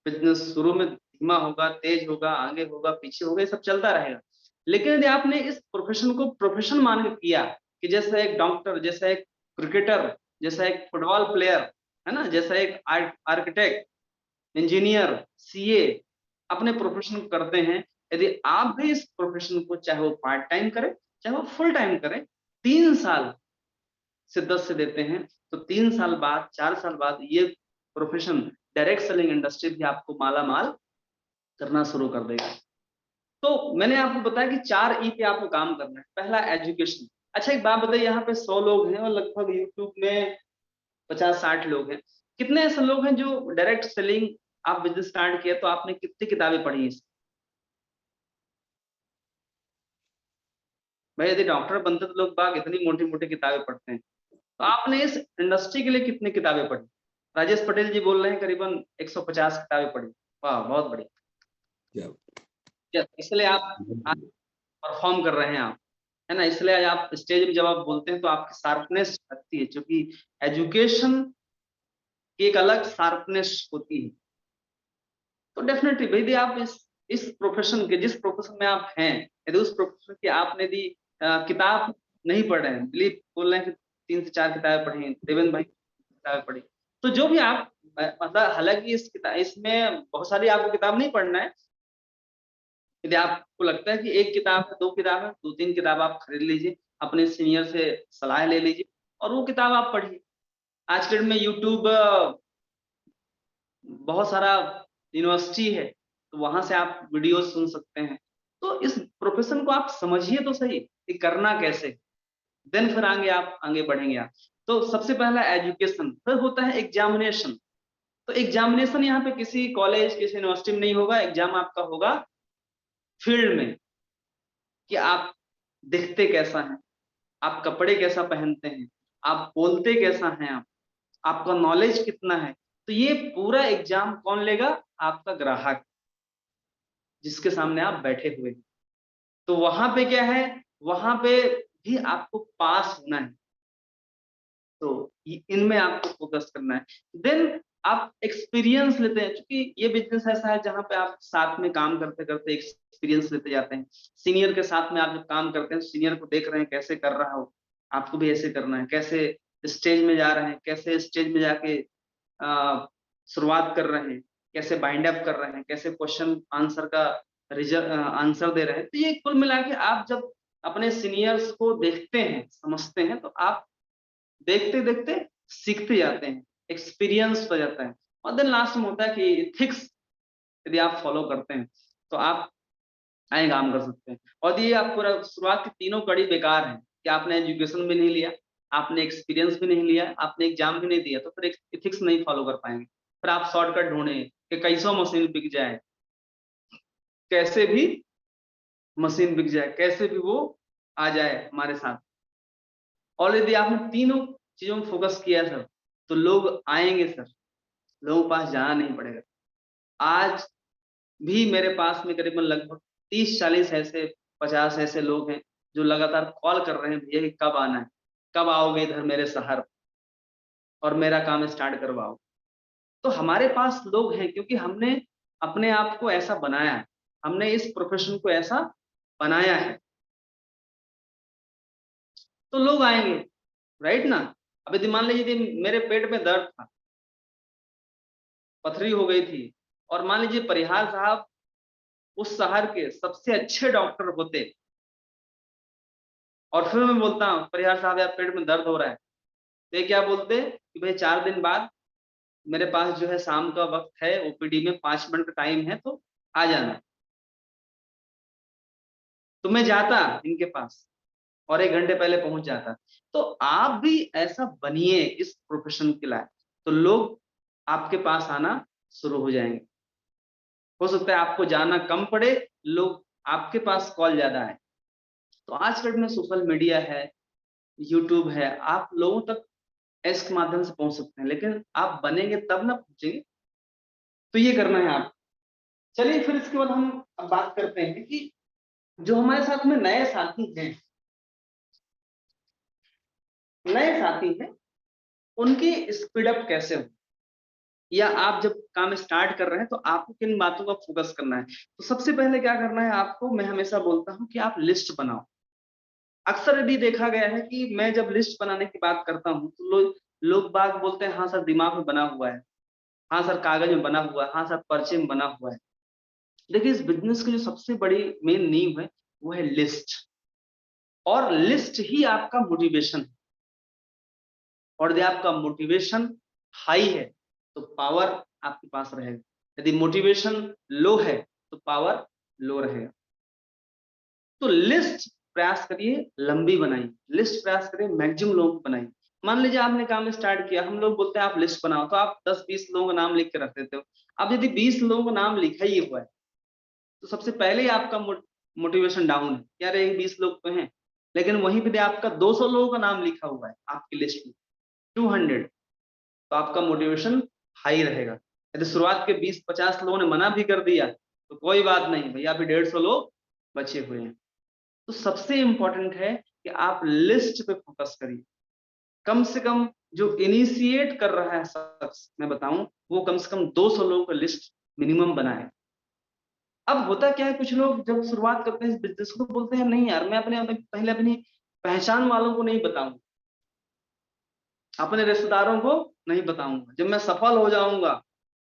बिजनेस शुरू में धीमा होगा, तेज होगा, आगे होगा, पीछे होगा, ये सब चलता रहेगा। लेकिन यदि आपने इस प्रोफेशन को प्रोफेशन मान के किया कि जैसा एक डॉक्टर, जैसा एक क्रिकेटर, जैसा एक फुटबॉल प्लेयर, है ना, जैसा एक आर्किटेक्ट, इंजीनियर, सीए अपने प्रोफेशन को करते हैं, यदि आप भी इस प्रोफेशन को चाहे वो पार्ट टाइम करें चाहे वो फुल टाइम करें, 3 साल शिद्दत से देते हैं, तो 3 साल बाद 4 साल बाद ये प्रोफेशन डायरेक्ट सेलिंग इंडस्ट्री भी आपको माला माल करना शुरू कर देगा। तो मैंने आपको बताया कि 4 ई पे आपको काम करना है। पहला एजुकेशन। अच्छा एक बात बताइए, यहाँ पे 100 लोग हैं और लगभग यूट्यूब में 50-60 लोग हैं। कितने ऐसे लोग हैं जो डायरेक्ट सेलिंग आप बिजनेस स्टार्ट किया तो आपने कितनी किताबें पढ़ी हैं? भाई यदि डॉक्टर बनते तो लोग बाग इतनी मोटी मोटी किताबें पढ़ते हैं, तो आपने इस इंडस्ट्री के लिए कितनी किताबें पढ़ी? राजेश पटेल जी बोल रहे हैं करीबन 150 किताबें पढ़ी। वाह बहुत बढ़िया। Yeah. इसलिए आप परफॉर्म कर रहे हैं आप, है ना? इसलिए आप स्टेज में जब आप बोलते हैं तो आपकी शार्पनेस लगती है, क्योंकि एजुकेशन की एक अलग शार्पनेस होती है। तो डेफिनेटली भाई यदि आप इस प्रोफेशन के, जिस प्रोफेशन में आप हैं, यदि उस प्रोफेशन की आपने यदि किताब नहीं पढ़ रहे हैं, बिलीव बोल रहे हैं कि 3 से 4 किताबें पढ़ी, देवेंद्र भाई किताबें पढ़ी, तो जो भी आप मतलब हालांकि इस किताब इसमें बहुत सारी आपको किताब नहीं पढ़ना है। यदि आपको लगता है कि एक किताब है, 2 किताब है, 2-3 किताब आप खरीद लीजिए, अपने सीनियर से सलाह ले लीजिए और वो किताब आप पढ़िए। आज के डेट में यूट्यूब बहुत सारा यूनिवर्सिटी है, तो वहां से आप वीडियो सुन सकते हैं। तो इस प्रोफेशन को आप समझिए तो सही कि करना कैसे, देन फिर आगे बढ़ेंगे आप। तो सबसे पहला एजुकेशन, फिर होता है एग्जामिनेशन। तो एग्जामिनेशन यहाँ पे किसी कॉलेज किसी यूनिवर्सिटी में नहीं होगा, एग्जाम आपका होगा फील्ड में, कि आप दिखते कैसा हैं, आप कपड़े कैसा पहनते हैं, आप बोलते कैसा हैं, आपका नॉलेज कितना है। तो ये पूरा एग्जाम कौन लेगा? आपका ग्राहक, जिसके सामने आप बैठे हुए हैं। तो वहां पे क्या है, वहां पे भी आपको पास होना है। तो इनमें आपको फोकस करना है। देन आप एक्सपीरियंस लेते हैं, क्योंकि ये बिजनेस ऐसा है जहां पे आप साथ में काम करते करते एक्सपीरियंस लेते जाते हैं। सीनियर के साथ में आप जब काम करते हैं, सीनियर को देख रहे हैं कैसे कर रहा हो, आपको भी ऐसे करना है। कैसे स्टेज में जा रहे हैं, कैसे स्टेज में जाके शुरुआत कर रहे हैं, कैसे बाइंड अप कर रहे हैं, कैसे क्वेश्चन आंसर का आंसर दे रहे हैं। तो ये कुल मिला के आप जब अपने सीनियर्स को देखते हैं, समझते हैं, तो आप देखते देखते सीखते जाते हैं, एक्सपीरियंस हो जाता है। और देन लास्ट में होता है कि इथिक्स यदि आप फॉलो करते हैं तो आप आगे काम कर सकते हैं। और ये आप पूरा शुरुआत की तीनों कड़ी बेकार है कि आपने एजुकेशन भी नहीं लिया, आपने एक्सपीरियंस भी नहीं लिया, आपने एग्जाम भी नहीं दिया, तो फिर इथिक्स नहीं फॉलो कर पाएंगे। फिर आप शॉर्टकट ढूंढे कि कैसो मशीन बिक जाए, कैसे भी मशीन बिक जाए, कैसे भी वो आ जाए हमारे साथ। और यदि आपने तीनों चीजों में फोकस किया सर, तो लोग आएंगे सर, लोगों के पास जाना नहीं पड़ेगा। आज भी मेरे पास में करीबन लगभग 30-40 ऐसे 50 ऐसे लोग हैं जो लगातार कॉल कर रहे हैं, भैया कि कब आना है, कब आओगे इधर मेरे शहर और मेरा काम स्टार्ट करवाओ। तो हमारे पास लोग हैं क्योंकि हमने अपने आप को ऐसा बनाया है, हमने इस प्रोफेशन को ऐसा बनाया है, तो लोग आएंगे, राइट ना? अब यदि मान लीजिए मेरे पेट में दर्द था, पथरी हो गई थी, और मान लीजिए परिहार साहब उस शहर के सबसे अच्छे डॉक्टर होते, और फिर मैं बोलता हूँ परिहार साहब यार पेट में दर्द हो रहा है, तो ये क्या बोलते कि भाई 4 दिन बाद मेरे पास जो है शाम का वक्त है, ओपीडी में 5 मिनट का टाइम है, तो आ जाना। तो मैं जाता इनके पास और 1 घंटे पहले पहुंच जाता। तो आप भी ऐसा बनिए इस प्रोफेशन के लायक, तो लोग आपके पास आना शुरू हो जाएंगे। हो सकता है आपको जाना कम पड़े, लोग आपके पास कॉल ज्यादा है। तो आज के डेट में सोशल मीडिया है, यूट्यूब है, आप लोगों तक इसके माध्यम से पहुंच सकते हैं, लेकिन आप बनेंगे तब ना पहुंचेंगे। तो ये करना है आप। चलिए फिर इसके बाद हम अब बात करते हैं कि जो हमारे साथ में नए साथी हैं उनकी स्पीड अप कैसे हो, या आप जब काम स्टार्ट कर रहे हैं तो आपको किन बातों का फोकस करना है। तो सबसे पहले क्या करना है आपको, मैं हमेशा बोलता हूं कि आप लिस्ट बनाओ। अक्सर यदि देखा गया है कि मैं जब लिस्ट बनाने की बात करता हूं तो लोग बाग बोलते हैं हाँ सर दिमाग में बना हुआ है, हाँ सर कागज में बना हुआ है, हाँ सर पर्चे में बना हुआ है। देखिए इस बिजनेस की जो सबसे बड़ी मेन नींव है वो है लिस्ट, और लिस्ट ही आपका मोटिवेशन है। और यदि आपका मोटिवेशन हाई है तो पावर आपके पास रहेगा, यदि मोटिवेशन लो है तो पावर लो रहेगा। तो लिस्ट प्रयास करिए लंबी बनाइए, लिस्ट प्रयास करिए मैक्सिमम लोगों को बनाइए। मान लीजिए आपने काम स्टार्ट किया, हम लोग बोलते हैं आप लिस्ट बनाओ, तो आप 10-20 लोगों का नाम लिख के रख देते हो। अब यदि 20 लोगों का नाम लिखा ही हुआ है तो सबसे पहले ही आपका मोटिवेशन डाउन है, यार ये 20 लोग तो हैं, लेकिन वहीं पे आपका 200 लोगों का नाम लिखा हुआ है आपकी लिस्ट में, 200, तो आपका मोटिवेशन हाई रहेगा। यदि शुरुआत के 20-50 लोगों ने मना भी कर दिया तो कोई बात नहीं, भैया अभी 150 लोग बचे हुए हैं। तो सबसे इंपॉर्टेंट है कि आप लिस्ट पे फोकस करिए। कम से कम जो इनिशिएट कर रहा है शख्स, मैं बताऊं, वो कम से कम 200 लोगों का लिस्ट मिनिमम बनाए। अब होता क्या है, कुछ लोग जब शुरुआत करते हैं इस बिजनेस को बोलते हैं नहीं यार, मैं पहले अपनी पहचान वालों को नहीं बताऊंगा, अपने रिश्तेदारों को नहीं बताऊंगा, जब मैं सफल हो जाऊंगा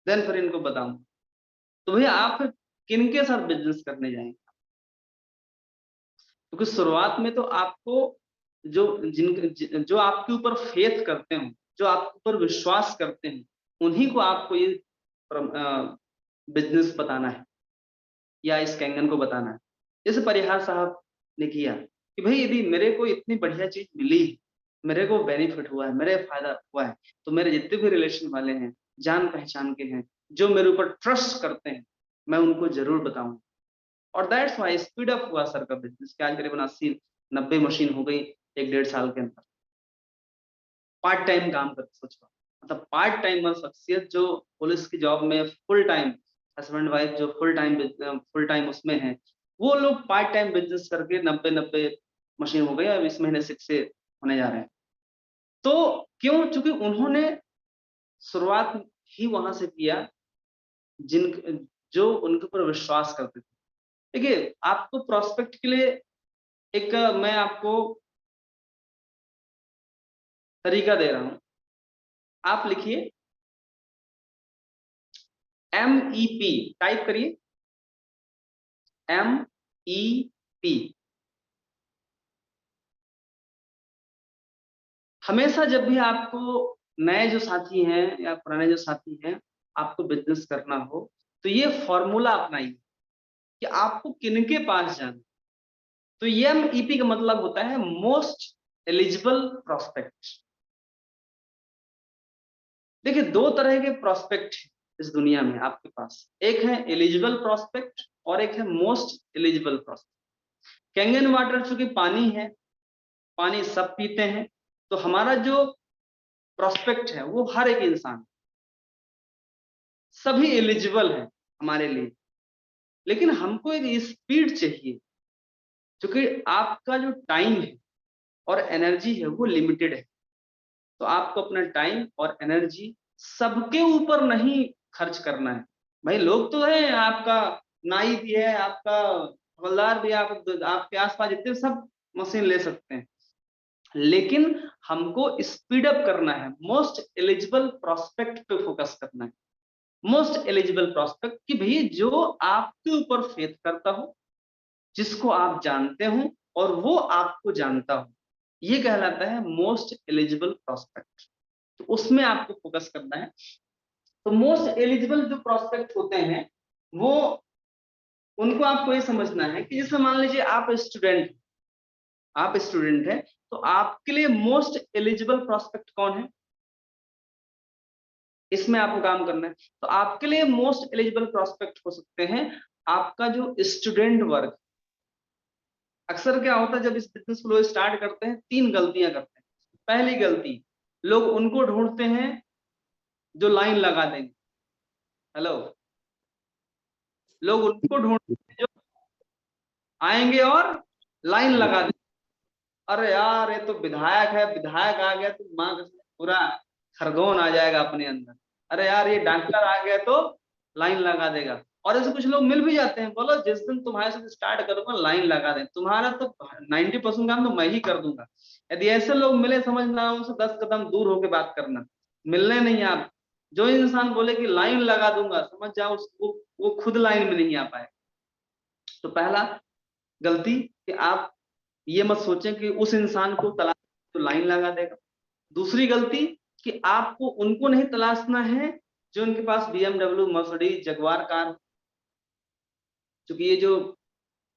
देन फिर इनको बताऊंगा। तो भैया आप किनके साथ बिजनेस करने जाएंगे? क्योंकि शुरुआत में तो आपको जो आपके ऊपर फेथ करते हो, जो आपके ऊपर विश्वास करते हैं, उन्हीं को आपको ये बिजनेस बताना है या इस कैंगन को बताना है। जैसे परिहार साहब ने किया कि भाई यदि मेरे को इतनी बढ़िया चीज मिली, मेरे को बेनिफिट हुआ है, मेरे फायदा हुआ है, तो मेरे जितने भी रिलेशन वाले हैं, जान पहचान के हैं, जो मेरे ऊपर ट्रस्ट करते हैं, मैं उनको जरूर बताऊंगा। और दैट्स व्हाई स्पीड अप हुआ सर का बिजनेस, कि आज करीबन 80-90 मशीन हो गई 1-1.5 साल के अंदर। पार्ट टाइम काम करते, सोचो मतलब पार्ट टाइमर शख्सियत जो पुलिस की जॉब में फुल टाइम, हस्बैंड वाइफ जो फुल टाइम उसमें है, वो लोग पार्ट टाइम बिजनेस करके 90-90 मशीन हो गई, अब इस महीने 6 से होने जा रहे हैं। तो क्यों? चूंकि उन्होंने शुरुआत ही वहां से किया जो उनके ऊपर विश्वास करते थे। देखिए आपको प्रोस्पेक्ट के लिए एक मैं आपको तरीका दे रहा हूं, आप लिखिए MEP, टाइप करिए MEP। हमेशा जब भी आपको नए जो साथी हैं या पुराने जो साथी हैं, आपको बिजनेस करना हो, तो ये फॉर्मूला अपनाइए कि आपको किनके पास जाना। तो ये MEP का मतलब होता है मोस्ट एलिजिबल प्रोस्पेक्ट। देखिए 2 तरह के प्रोस्पेक्ट इस दुनिया में आपके पास, एक है एलिजिबल प्रोस्पेक्ट और एक है most eligible prospect. Kangen water चूंकि पानी है, पानी सब पीते हैं, तो हमारा जो प्रोस्पेक्ट है वो हर एक इंसान, सभी एलिजिबल है हमारे लिए, लेकिन हमको एक स्पीड चाहिए, क्योंकि आपका जो टाइम है और एनर्जी है वो लिमिटेड है। तो आपको अपना टाइम और एनर्जी सबके ऊपर नहीं खर्च करना है। भाई लोग तो हैं, आपका नाई भी है, आपका हवलदार भी है, आपके आसपास जितने सब मशीन ले सकते हैं, लेकिन हमको स्पीड अप करना है, मोस्ट एलिजिबल प्रोस्पेक्ट पे फोकस करना है। मोस्ट एलिजिबल प्रोस्पेक्ट कि भैया जो आपके ऊपर फेथ करता हो, जिसको आप जानते हो और वो आपको जानता हो, ये कहलाता है मोस्ट एलिजिबल प्रोस्पेक्ट। तो उसमें आपको फोकस करना है। तो मोस्ट एलिजिबल जो प्रोस्पेक्ट होते हैं, वो उनको आपको ये समझना है कि जैसे मान लीजिए आप स्टूडेंट हैं, तो आपके लिए मोस्ट एलिजिबल प्रोस्पेक्ट कौन है, इसमें आपको काम करना है। तो आपके लिए मोस्ट एलिजिबल प्रोस्पेक्ट हो सकते हैं आपका जो स्टूडेंट वर्ग। अक्सर क्या होता है जब इस बिजनेस फ्लो स्टार्ट करते हैं, 3 गलतियां करते हैं। पहली गलती, लोग उनको ढूंढते हैं जो लाइन लगा देंगे। हेलो, लोग उनको ढूंढते हैं जो आएंगे और लाइन लगा देंगे। अरे यार ये तो विधायक है, विधायक आ गया तो माँ कसम पूरा खरगोन आ जाएगा अपने अंदर। अरे यार ये डॉक्टर आ गया तो लाइन लगा देगा। और ऐसे कुछ लोग मिल भी जाते हैं, बोलो जिस दिन तुम्हारे साथ स्टार्ट करूंगा लाइन लगा दें, तुम्हारा तो 90% काम तो मैं ही कर दूंगा। यदि ऐसे लोग मिले, समझना उनसे 10 कदम दूर होकर बात करना, मिलने नहीं आप। जो इंसान बोले कि लाइन लगा दूंगा, समझ जाओ उसको वो खुद लाइन में नहीं आ पाए। तो पहला गलती कि आप ये मत सोचें कि उस इंसान को तलाश तो लाइन लगा देगा। दूसरी गलती कि आपको उनको नहीं तलाशना है जो उनके पास BMW, मर्सिडीज, जगुआर कार, क्योंकि ये जो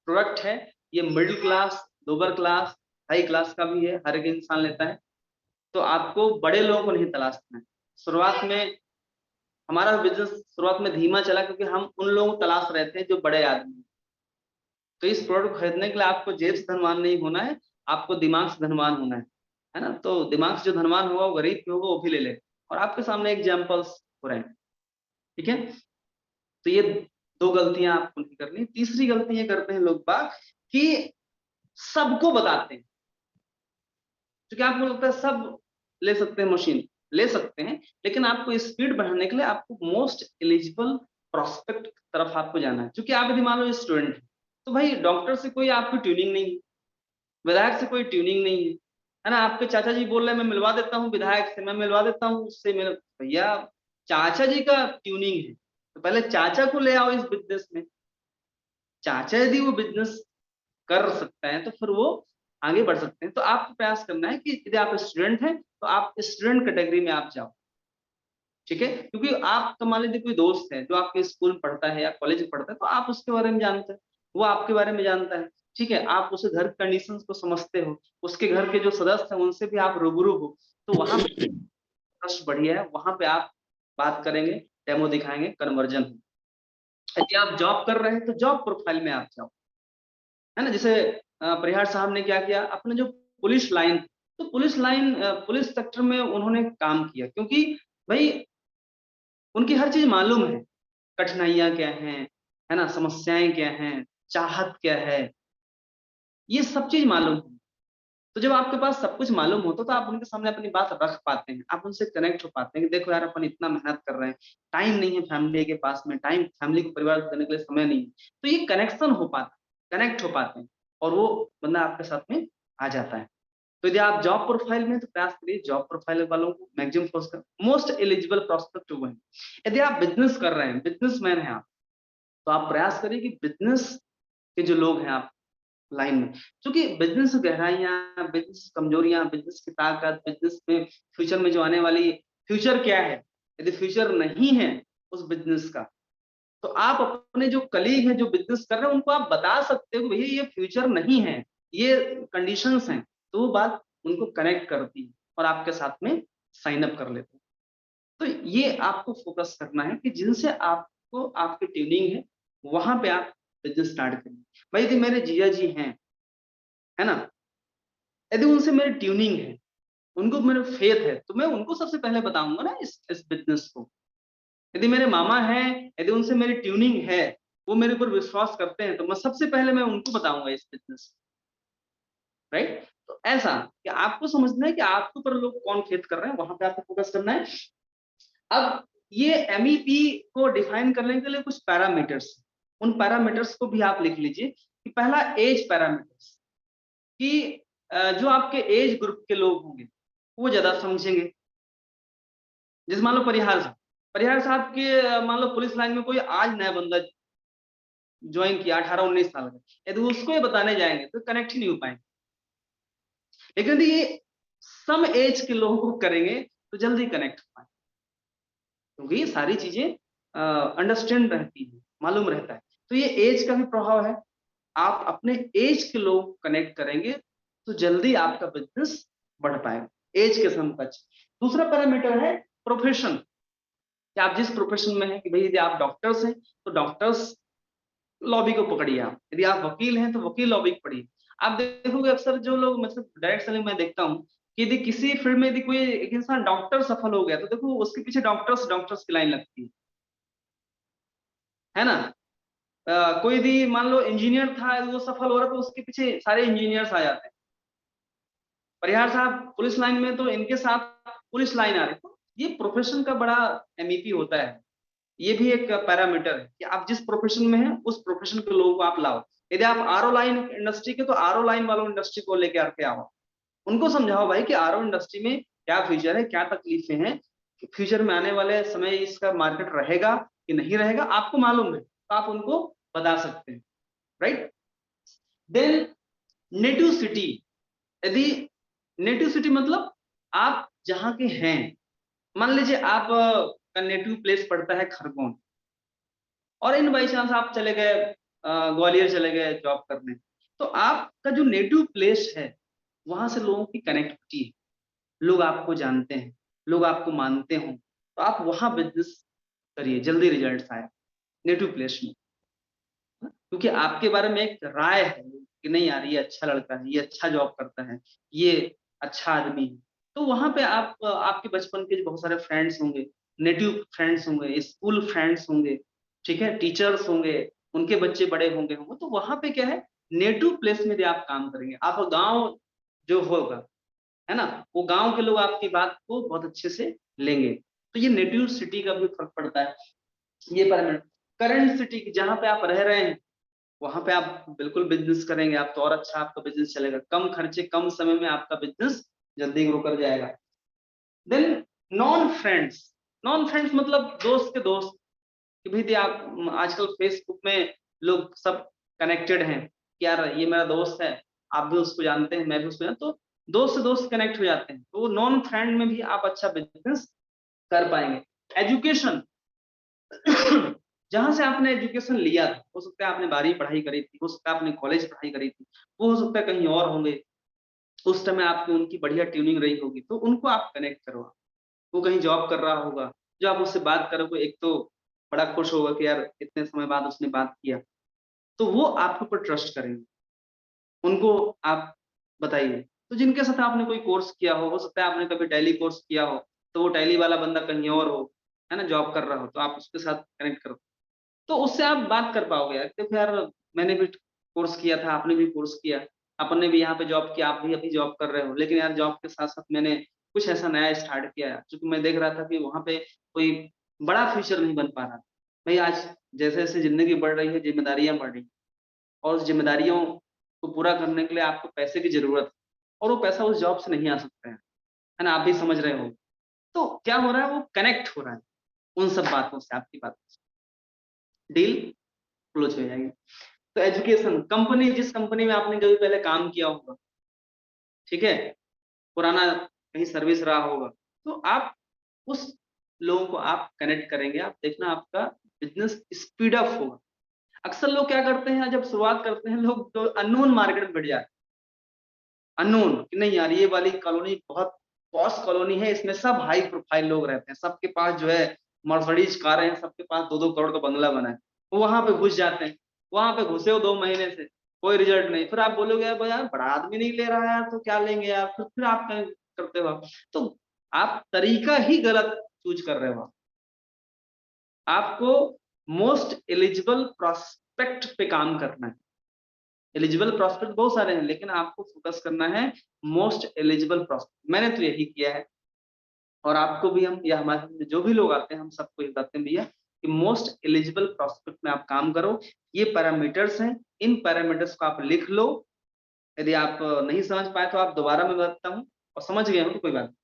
प्रोडक्ट है ये middle class, lower class, high class का भी है, हर एक इंसान लेता है। तो आपको बड़े लोगों को नहीं तलाशना है। शुरुआत में हमारा बिजनेस शुरुआत में धीमा चला क्योंकि हम उन लोगों को तलाश रहे थे जो बड़े आदमी हैं। तो इस प्रोडक्ट को खरीदने के लिए आपको जेब से धनवान नहीं होना है, आपको दिमाग से धनवान होना है ना। तो दिमाग से जो धनवान होगा वो गरीब क्यों होगा, वो भी ले ले। और आपके सामने एग्जाम्पल्स हो रहे हैं, ठीक है। तो ये दो गलतियां आपको नहीं करनी। तीसरी गलती ये करते हैं लोग बाग कि सबको बताते हैं, क्योंकि आपको लगता है सब ले सकते हैं मशीन, ले सकते हैं, लेकिन आपको स्पीड बढ़ाने के लिए आपको मोस्ट एलिजिबल प्रोस्पेक्ट तरफ आपको जाना है। क्योंकि आप यदि मान लो स्टूडेंट है, तो भाई डॉक्टर से कोई आपकी ट्यूनिंग नहीं है, विधायक से कोई ट्यूनिंग नहीं है ना। आपके चाचा जी बोल रहे हैं मैं मिलवा देता हूँ विधायक से, मैं मिलवा देता हूँ उससे, मेरे भैया चाचा जी का ट्यूनिंग है, तो पहले चाचा को ले आओ इस बिजनेस में। चाचा यदि वो बिजनेस कर सकता है तो फिर वो आगे बढ़ सकते हैं। तो आपको प्रयास करना है कि यदि आप स्टूडेंट हैं तो आप स्टूडेंट कैटेगरी में आप जाओ, ठीक है। क्योंकि आपका मान लीजिए कोई दोस्त है जो आपके स्कूल में पढ़ता है या कॉलेज में पढ़ता है, तो आप उसके बारे में जानते हैं, वो आपके बारे में जानता है, ठीक है। आप उसे घर के कंडीशंस को समझते हो, उसके घर के जो सदस्य हैं उनसे भी आप रूबरू हो, तो वहां ट्रस्ट बढ़िया है, वहां पे आप बात करेंगे, डेमो दिखाएंगे, कन्वर्जन। यदि आप जॉब कर रहे हैं तो जॉब प्रोफाइल में आप जाओ, है ना। जैसे परिहार साहब ने क्या किया, अपने जो पुलिस लाइन, तो पुलिस लाइन पुलिस सेक्टर में उन्होंने काम किया, क्योंकि भाई उनकी हर चीज मालूम है, कठिनाइयां क्या हैं, है ना, समस्याएं क्या हैं, चाहत क्या है, ये सब चीज मालूम है। तो जब आपके पास सब कुछ मालूम होता है तो आप उनके सामने अपनी बात रख पाते हैं, आप उनसे कनेक्ट हो पाते हैं कि देखो यार अपन इतना मेहनत कर रहे हैं, टाइम नहीं है फैमिली के पास में, टाइम फैमिली को परिवार को देने के लिए समय नहीं है। तो ये कनेक्शन हो पाता है, कनेक्ट हो पाते हैं, और वो बंदा आपके साथ में आ जाता है। तो यदि आप जॉब प्रोफाइल में, तो प्रयास करिए जॉब प्रोफाइल वालों को मैक्सिमम फोर्स कर, मोस्ट एलिजिबल प्रोस्पेक्ट वो है। यदि आप बिजनेस कर रहे हैं, बिजनेसमैन हैं आप, तो आप प्रयास करिए कि बिजनेस के जो लोग हैं आप लाइन में, क्योंकि बिजनेस गहराइयां, बिजनेस कमजोरियां, बिजनेस की ताकत, बिजनेस में फ्यूचर में जो आने वाली फ्यूचर क्या है, यदि फ्यूचर नहीं है उस बिजनेस का, तो आप अपने जो कलीग हैं जो बिजनेस कर रहे हैं उनको आप बता सकते हो भैया ये फ्यूचर नहीं है, ये कंडीशंस हैं। तो वो बात उनको कनेक्ट करती है और आपके साथ में साइन अप कर लेते हैं। तो ये आपको फोकस करना है कि जिनसे आपको आपकी ट्यूनिंग है वहां पे आप बिजनेस स्टार्ट करें। भाई यदि मेरे जिया जी हैं, है ना, यदि उनसे मेरी ट्यूनिंग है, उनको मेरे फेथ है, तो मैं उनको सबसे पहले बताऊंगा ना इस बिजनेस को। यदि मेरे मामा हैं, यदि उनसे मेरी ट्यूनिंग है, वो मेरे ऊपर विश्वास करते हैं, तो मैं सबसे पहले मैं उनको बताऊंगा इस बिजनेस, राइट। तो ऐसा कि आपको समझना है कि आपके ऊपर लोग कौन फेथ कर रहे हैं, वहां पे आपको फोकस करना है। अब ये एमईपी को डिफाइन करने के लिए कुछ पैरामीटर्स, उन पैरामीटर्स को भी आप लिख लीजिए। कि पहला एज पैरामीटर्स, कि जो आपके एज ग्रुप के लोग होंगे वो ज्यादा समझेंगे। जैसे मान लो परिहार साहब के मान लो पुलिस लाइन में कोई आज नया बंदा ज्वाइन किया 18-19 साल का, यदि उसको ये बताने जाएंगे तो कनेक्ट ही नहीं हो पाएंगे। लेकिन यदि ये सम एज के लोगों को करेंगे तो जल्दी कनेक्ट हो पाएंगे, क्योंकि ये सारी चीजें अंडरस्टैंड रहती है, मालूम रहता है। तो ये एज का भी प्रभाव है, आप अपने एज के लोग कनेक्ट करेंगे तो जल्दी आपका बिजनेस बढ़ पाएगा, एज के समकक्ष। दूसरा पैरामीटर है प्रोफेशन, कि आप जिस प्रोफेशन में हैं, कि भाई यदि आप डॉक्टर्स हैं तो डॉक्टर्स लॉबी को पकड़िए आप, यदि आप वकील हैं तो वकील लॉबी को पढ़िए। आप देखोगे अक्सर जो लोग मतलब डायरेक्ट सेलिंग में देखता हूँ कि यदि किसी फील्ड में यदि कोई एक इंसान डॉक्टर सफल हो गया तो देखो उसके पीछे डॉक्टर्स की लाइन लगती है ना। कोई भी मान लो इंजीनियर था वो सफल हो रहा तो उसके पीछे सारे इंजीनियर्स आ जाते हैं। परिहार साहब पुलिस लाइन में तो इनके साथ पुलिस लाइन आ रही, तो ये प्रोफेशन का बड़ा एमईपी होता है। ये भी एक पैरामीटर है कि आप जिस प्रोफेशन में हैं उस प्रोफेशन के लोगों को आप लाओ। यदि आप आरओ लाइन इंडस्ट्री के, तो आरओ लाइन वालों इंडस्ट्री को लेके आके आओ, उनको समझाओ भाई कि आरओ इंडस्ट्री में क्या फ्यूचर है, क्या तकलीफें हैं, फ्यूचर में आने वाले समय इसका मार्केट रहेगा कि नहीं रहेगा, आपको मालूम है तो आप उनको बता सकते हैं, राइट। देन नेटिव सिटी, यदि नेटिव सिटी मतलब आप जहां के हैं, मान लीजिए आप का नेटिव प्लेस पड़ता है खरगोन, और इन बाई चांस आप चले गए ग्वालियर चले गए जॉब करने, तो तो आपका जो नेटिव प्लेस है वहां से लोगों की कनेक्टिविटी है, लोग आपको जानते हैं, लोग आपको मानते हो, तो आप वहां बिजनेस करिए, जल्दी रिजल्ट आए नेटिव प्लेस में। क्योंकि आपके बारे में एक राय है कि नहीं यार ये अच्छा लड़का है, ये अच्छा जॉब करता है, ये अच्छा आदमी है, तो वहां पे आप आपके बचपन के जो बहुत सारे फ्रेंड्स होंगे, नेटिव फ्रेंड्स होंगे, स्कूल फ्रेंड्स होंगे, ठीक है, टीचर्स होंगे, उनके बच्चे बड़े होंगे, तो वहां पे क्या है, नेटिव प्लेस में भी आप काम करेंगे। आप गांव जो होगा, है ना, वो गांव के लोग आपकी बात को बहुत अच्छे से लेंगे। तो ये नेटिव सिटी का भी फर्क पड़ता है। ये परमानेंट करंट सिटी जहां पे आप रह रहे हैं वहां पे आप बिल्कुल बिजनेस करेंगे, आप तो और अच्छा आपका बिजनेस चलेगा, कम खर्चे कम समय में आपका बिजनेस जल्दी ग्रो कर जाएगा। Then non friends, non friends मतलब दोस्त के दोस्त, कि भाई आप आजकल फेसबुक में लोग सब कनेक्टेड हैं कि यार ये मेरा दोस्त है, आप भी उसको जानते हैं, मैं भी उसको जानता, तो दोस्त से दोस्त कनेक्ट हो जाते हैं, तो नॉन फ्रेंड में भी आप अच्छा बिजनेस कर पाएंगे। एजुकेशन जहां से आपने एजुकेशन लिया था, हो सकता है आपने 12वीं पढ़ाई करी थी, हो सकता है आपने कॉलेज पढ़ाई करी थी, वो हो सकता है कहीं और होंगे, उस समय आपकी उनकी बढ़िया ट्यूनिंग रही होगी, तो उनको आप कनेक्ट करो। वो कहीं जॉब कर रहा होगा, जो आप उससे बात करोगे एक तो बड़ा खुश होगा कि यार इतने समय बाद उसने बात किया, तो वो आपके ऊपर ट्रस्ट करेंगे, उनको आप बताइए। तो जिनके साथ आपने कोई कोर्स किया हो सकता है आपने कभी टैली कोर्स किया हो, तो वो टैली वाला बंदा कहीं और हो, है ना, जॉब कर रहा हो, तो आप उसके साथ कनेक्ट करो, तो उससे आप बात कर पाओगे यार, देखो यार मैंने भी कोर्स किया था, आपने भी कोर्स किया, अपन ने भी यहाँ पे जॉब किया, आप भी अभी जॉब कर रहे हो, लेकिन यार जॉब के साथ साथ मैंने कुछ ऐसा नया स्टार्ट किया है, क्योंकि मैं देख रहा था कि वहां पे कोई बड़ा फ्यूचर नहीं बन पा रहा। भाई आज जैसे जैसे जिंदगी बढ़ रही है, जिम्मेदारियां बढ़ रही, और उस जिम्मेदारियों को पूरा करने के लिए आपको पैसे की जरूरत है, और वो पैसा उस जॉब से नहीं आ सकता है ना, आप भी समझ रहे हो। तो क्या हो रहा है, वो कनेक्ट हो रहा है उन सब बातों से, आपकी बातों से डील क्लोज हो जाएगी। तो एजुकेशन, कंपनी, जिस कंपनी में आपने कभी पहले काम किया होगा, ठीक है, पुराना कहीं सर्विस रहा होगा, तो आप उस लोगों को आप कनेक्ट करेंगे, आप देखना आपका बिजनेस स्पीड अप होगा। अक्सर लोग क्या करते हैं, जब शुरुआत करते हैं लोग तो अननोन मार्केट में बढ़ जाते हैं, अननोन कि नहीं यार ये वाली कॉलोनी बहुत पॉश कॉलोनी है, इसमें सब हाई प्रोफाइल लोग रहते हैं, सबके पास जो है मर्सिडीज कारें हैं, सबके पास 2-2 करोड़ का बंगला बना है, वो वहां पे घुस जाते हैं। वहां पे घुसे हो 2 महीने से कोई रिजल्ट नहीं, फिर आप बोलोगे यार भाई यार बड़ा आदमी नहीं ले रहा है यार, तो क्या लेंगे यार, फिर आप करते हो। तो आप तरीका ही गलत चूज कर रहे हो। आपको मोस्ट एलिजिबल प्रोस्पेक्ट पे काम करना है। एलिजिबल प्रोस्पेक्ट बहुत सारे हैं, लेकिन आपको फोकस करना है मोस्ट एलिजिबल प्रोस्पेक्ट। मैंने तो यही किया है, और आपको भी हम, या हमारे जो भी लोग आते हैं हम सबको ये बताते हैं भैया कि मोस्ट एलिजिबल प्रोस्पेक्ट में आप काम करो। ये पैरामीटर्स हैं, इन पैरामीटर्स को आप लिख लो। यदि आप नहीं समझ पाए तो आप दोबारा मैं बताता हूँ, और समझ गए हो तो कोई बात नहीं।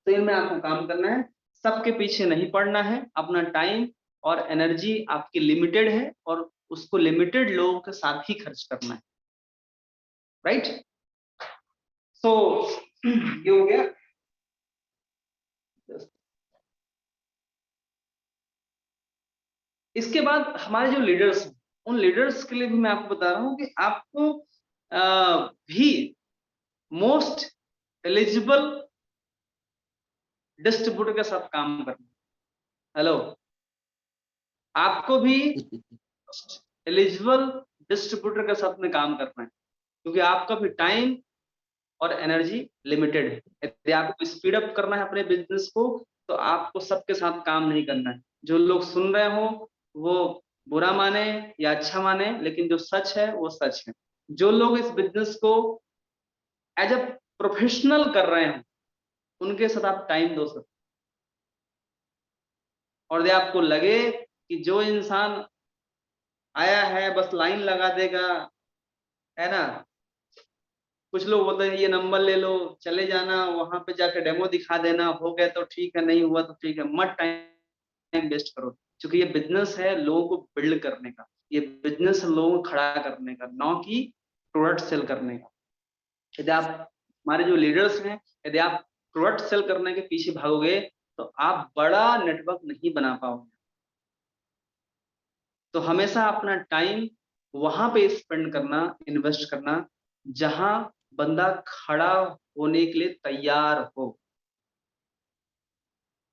तो इनमें आपको काम करना है, सबके पीछे नहीं पड़ना है, अपना टाइम और एनर्जी आपकी लिमिटेड है, और उसको लिमिटेड लोगों के साथ ही खर्च करना है, राइट। सो ये हो गया। इसके बाद हमारे जो लीडर्स हैं, उन लीडर्स के लिए भी मैं आपको बता रहा हूँ कि आपको भी मोस्ट एलिजिबल डिस्ट्रीब्यूटर के साथ काम करना है। हेलो, आपको भी एलिजिबल डिस्ट्रीब्यूटर के साथ में काम करना है, क्योंकि आपका भी टाइम और एनर्जी लिमिटेड है। यदि आपको स्पीड अप करना है अपने बिजनेस को, तो आपको सबके साथ काम नहीं करना है। जो लोग सुन रहे हो वो बुरा माने या अच्छा माने, लेकिन जो सच है वो सच है। जो लोग इस बिजनेस को एज अ प्रोफेशनल कर रहे हैं उनके साथ आप टाइम दो सकते। और यदि आपको लगे कि जो इंसान आया है बस लाइन लगा देगा, है ना, कुछ लोग बोलते हैं ये नंबर ले लो चले जाना, वहां पे जाकर डेमो दिखा देना, हो गया तो ठीक है, नहीं हुआ तो ठीक है, मत टाइम वेस्ट करो। क्योंकि ये बिजनेस है लोगों को बिल्ड करने का, ये बिजनेस है लोगों को खड़ा करने का, ना कि प्रोडक्ट सेल करने का। यदि आप, हमारे जो लीडर्स हैं, यदि आप प्रोडक्ट सेल करने के पीछे भागोगे तो आप बड़ा नेटवर्क नहीं बना पाओगे। तो हमेशा अपना टाइम वहां पे स्पेंड करना, इन्वेस्ट करना जहां बंदा खड़ा होने के लिए तैयार हो।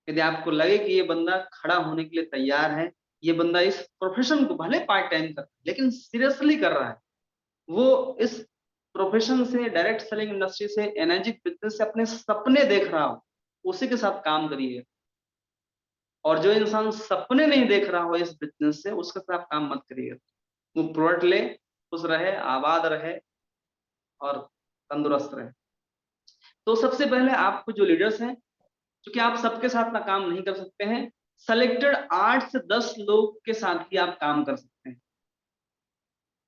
यदि आपको लगे कि ये बंदा खड़ा होने के लिए तैयार है, ये बंदा इस प्रोफेशन को भले पार्ट टाइम कर लेकिन सीरियसली कर रहा है, वो इस प्रोफेशन से, डायरेक्ट सेलिंग इंडस्ट्री से, एनर्जी बिजनेस से अपने सपने देख रहा हो, उसी के साथ काम करिए। और जो इंसान सपने नहीं देख रहा हो इस बिजनेस से, उसके साथ काम मत करिए। वो प्रोडक्ट ले, खुश रहे, आबाद रहे और तंदुरुस्त रहे। तो सबसे पहले आपको जो लीडर्स हैं, क्योंकि आप सबके साथ ना काम नहीं कर सकते हैं, सेलेक्टेड 8 से 10 लोग के साथ ही आप काम कर सकते हैं।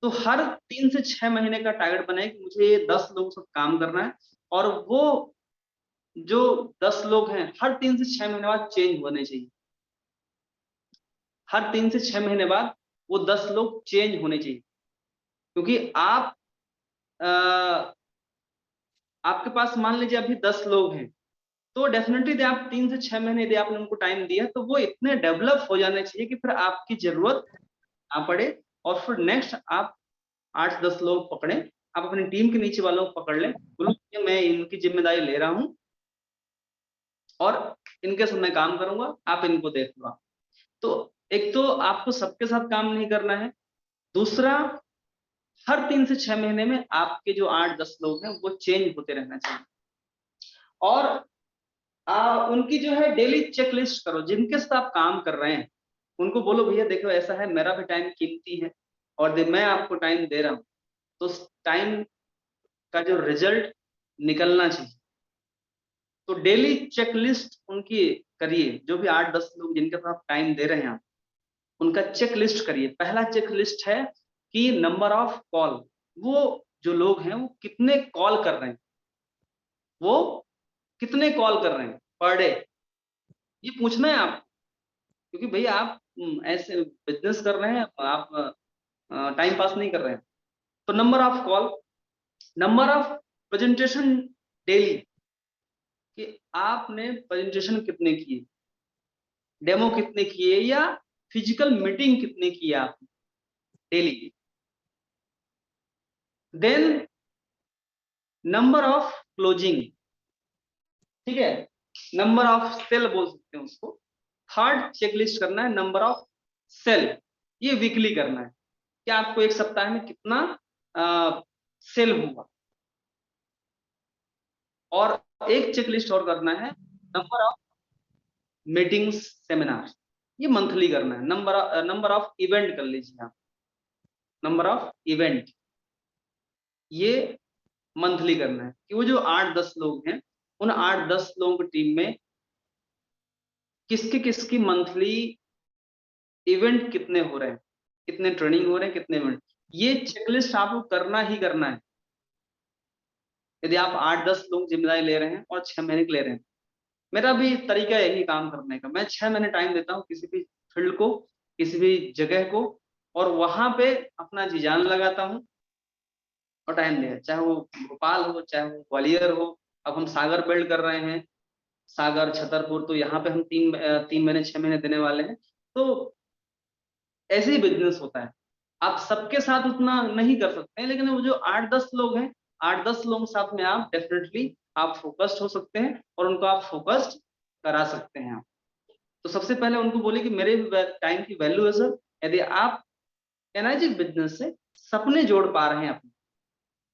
तो हर 3 से 6 महीने का टारगेट बनाए कि मुझे ये 10 लोगों से काम करना है, और वो जो 10 लोग हैं हर 3 से 6 महीने बाद चेंज होने चाहिए। हर 3 से 6 महीने बाद वो 10 लोग चेंज होने चाहिए, क्योंकि आप आपके पास मान लीजिए अभी 10 लोग हैं, तो डेफिनेटली यदि आप 3 से 6 महीने यदि आपने उनको टाइम दिया, तो वो इतने डेवलप हो जाने चाहिए कि फिर आपकी जरूरत ना पड़े, और फिर नेक्स्ट आप 8-10 लोग पकड़े, आप अपनी टीम के नीचे वालों को पकड़ लें, बोलो कि मैं इनकी जिम्मेदारी ले रहा हूं और इनके साथ मैं काम करूंगा, आप इनको देख लो। तो एक तो आपको सबके साथ काम नहीं करना है, दूसरा हर 3 से 6 महीने में आपके जो 8-10 लोग हैं वो चेंज होते रहना चाहिए। और उनकी जो है डेली चेकलिस्ट करो, जिनके साथ आप काम कर रहे हैं उनको बोलो भैया देखो ऐसा है, मेरा भी टाइम कीमती है और मैं आपको टाइम दे रहा हूं, तो उस टाइम का जो रिजल्ट निकलना चाहिए। तो डेली चेकलिस्ट उनकी करिए, जो भी 8-10 लोग जिनके साथ आप टाइम दे रहे हैं, आप उनका चेक लिस्ट करिए। पहला चेक लिस्ट है कि नंबर ऑफ कॉल, वो जो लोग हैं वो कितने कॉल कर रहे हैं, वो कितने कॉल कर रहे हैं पर डे, ये पूछना है आप। क्योंकि भैया आप ऐसे बिजनेस कर रहे हैं, आप टाइम पास नहीं कर रहे हैं। तो number of call, number of presentation daily, कि आपने प्रेजेंटेशन कितने किए, डेमो कितने किए, या फिजिकल मीटिंग कितने किए आपने daily. Then number of closing, ठीक है, नंबर ऑफ सेल बोल सकते हैं उसको। थर्ड चेकलिस्ट करना है नंबर ऑफ सेल, ये वीकली करना है कि आपको एक सप्ताह में कितना सेल हुआ। और एक चेकलिस्ट और करना है नंबर ऑफ मीटिंग्स, सेमिनार, ये मंथली करना है। नंबर ऑफ इवेंट कर लीजिए आप, नंबर ऑफ इवेंट ये मंथली करना है कि वो जो 8-10 लोग हैं, उन 8-10 लोगों की टीम में किसकी किसकी मंथली इवेंट कितने हो रहे हैं, कितने ट्रेनिंग हो रहे हैं, कितने इवेंट, ये चेकलिस्ट आपको करना ही करना है। यदि आप 8-10 लोग जिम्मेदारी ले रहे हैं और 6 महीने के ले रहे हैं, मेरा भी तरीका यही काम करने का, मैं 6 महीने टाइम देता हूँ किसी भी फील्ड को, किसी भी जगह को, और वहां पे अपना जी जान लगाता हूँ और टाइम दिया, चाहे वो भोपाल हो, चाहे वो ग्वालियर हो। अब हम सागर बिल्ड कर रहे हैं, सागर, छतरपुर, तो यहाँ पे हम 3 महीने 6 महीने देने वाले हैं। तो ऐसे ही बिजनेस होता है, आप सबके साथ उतना नहीं कर सकते हैं, लेकिन वो जो 8-10 लोग हैं, 8-10 लोग साथ में आप डेफिनेटली आप फोकस्ड हो सकते हैं और उनको आप फोकस्ड करा सकते हैं। आप तो सबसे पहले उनको बोले कि मेरे टाइम की वैल्यू है सर। यदि आप एनर्जी बिजनेस से सपने जोड़ पा रहे हैं अपने,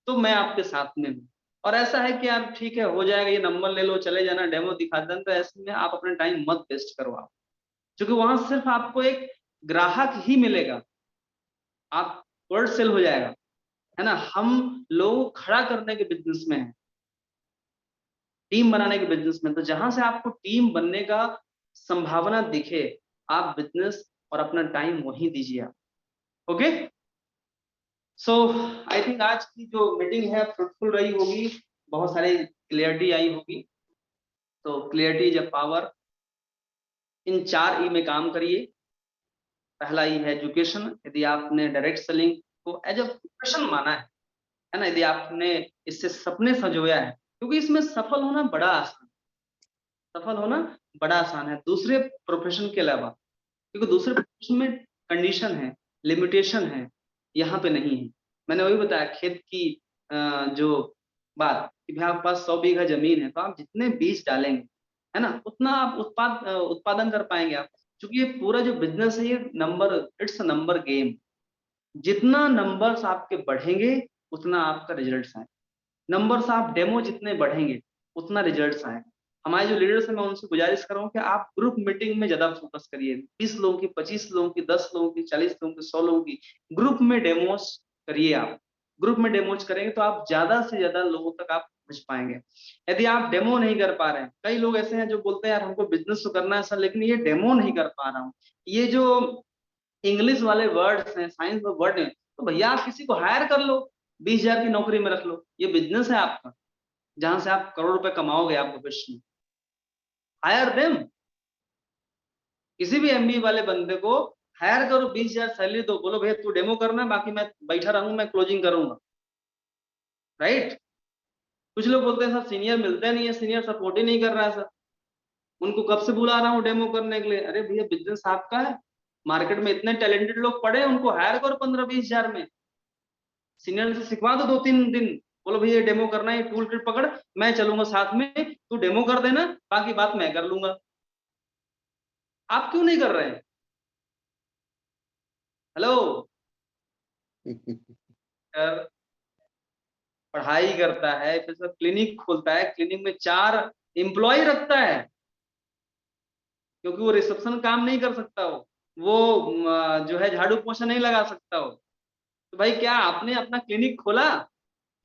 तो मैं आपके साथ में हूँ। और ऐसा है कि आप ठीक है हो जाएगा, ये नंबर ले लो चले जाना, डेमो दिखा देना, तो ऐसे में आप अपना टाइम मत वेस्ट करो आप, क्योंकि वहां सिर्फ आपको एक ग्राहक ही मिलेगा, आप वर्ड सेल हो जाएगा, है ना। हम लोग खड़ा करने के बिजनेस में हैं, टीम बनाने के बिजनेस में, तो जहां से आपको टीम बनने का संभावना दिखे, आप बिजनेस और अपना टाइम वहीं दीजिए आप। ओके, सो आई थिंक आज की जो मीटिंग है फ्रूटफुल रही होगी, बहुत सारी क्लियरिटी आई होगी। तो क्लियरिटी इज अ पावर, इन 4 ई में काम करिए। पहला ई है एजुकेशन, यदि आपने डायरेक्ट सेलिंग को एज अ प्रोफेशन माना है ना, यदि आपने इससे सपने संजोया है, क्योंकि इसमें सफल होना बड़ा आसान, सफल होना बड़ा आसान है दूसरे प्रोफेशन के अलावा, क्योंकि दूसरे प्रोफेशन में कंडीशन है, लिमिटेशन है, यहाँ पे नहीं है। मैंने वही बताया खेत की जो बात कि भाई आपके पास 100 बीघा जमीन है तो आप जितने बीज डालेंगे, है ना, उतना आप उत्पादन कर पाएंगे आप। क्योंकि ये पूरा जो बिजनेस है ये number, it's a number game. जितना नंबर्स आपके बढ़ेंगे उतना आपका रिजल्ट्स आए। नंबर्स आप डेमो जितने बढ़ेंगे उतना रिजल्ट्स आए। हमारे जो लीडर्स हैं मैं उनसे गुजारिश कर रहा हूँ कि आप ग्रुप मीटिंग में ज्यादा फोकस करिए। 20 लोगों की, 25 लोगों की, 10 लोगों की, 40 लोगों की, 100 लोगों की ग्रुप में डेमोस करिए। आप ग्रुप में डेमोज करेंगे तो आप ज्यादा से ज्यादा लोगों तक आप पहुंच पाएंगे। यदि आप डेमो नहीं कर पा रहे हैं, कई लोग ऐसे हैं जो बोलते हैं यार हमको बिजनेस तो करना है सर लेकिन ये डेमो नहीं कर पा रहा हूँ, ये जो इंग्लिश वाले वर्ड्स हैं, साइंस में वर्ड है, तो भैया आप किसी को हायर कर लो, 20,000 की नौकरी में रख लो। ये बिजनेस है आपका जहां से आप करोड़ रुपए कमाओगे आप भविष्य में। Hire them. किसी भी एमबीए वाले बंदे को हायर करो, 20,000 सैलरी दो, बोलो भैया तू डेमो करना है बाकी मैं बैठा रहूंगा, मैं क्लोजिंग करूंगा। राइट। कुछ लोग बोलते हैं सर सीनियर मिलते नहीं है, सीनियर सपोर्ट ही नहीं कर रहा है सर, उनको कब से बुला रहा हूँ डेमो करने के लिए। अरे भैया बिजनेस आपका है, मार्केट में इतने टैलेंटेड लोग पड़े हैं, उनको हायर करो 15-20 हजार में। सीनियर से सिखवा दो 2-3 दिन, बोलो भैया डेमो करना है, टूल किट पकड़, मैं चलूंगा साथ में, तू डेमो कर देना बाकी बात मैं कर लूंगा। आप क्यों नहीं कर रहे हैं? हेलो। सर पढ़ाई करता है फिर सर क्लिनिक खोलता है, क्लिनिक में 4 एम्प्लॉय रखता है क्योंकि वो रिसेप्शन काम नहीं कर सकता, वो जो है झाड़ू पोछा नहीं लगा सकता हो। तो भाई क्या आपने अपना क्लिनिक खोला?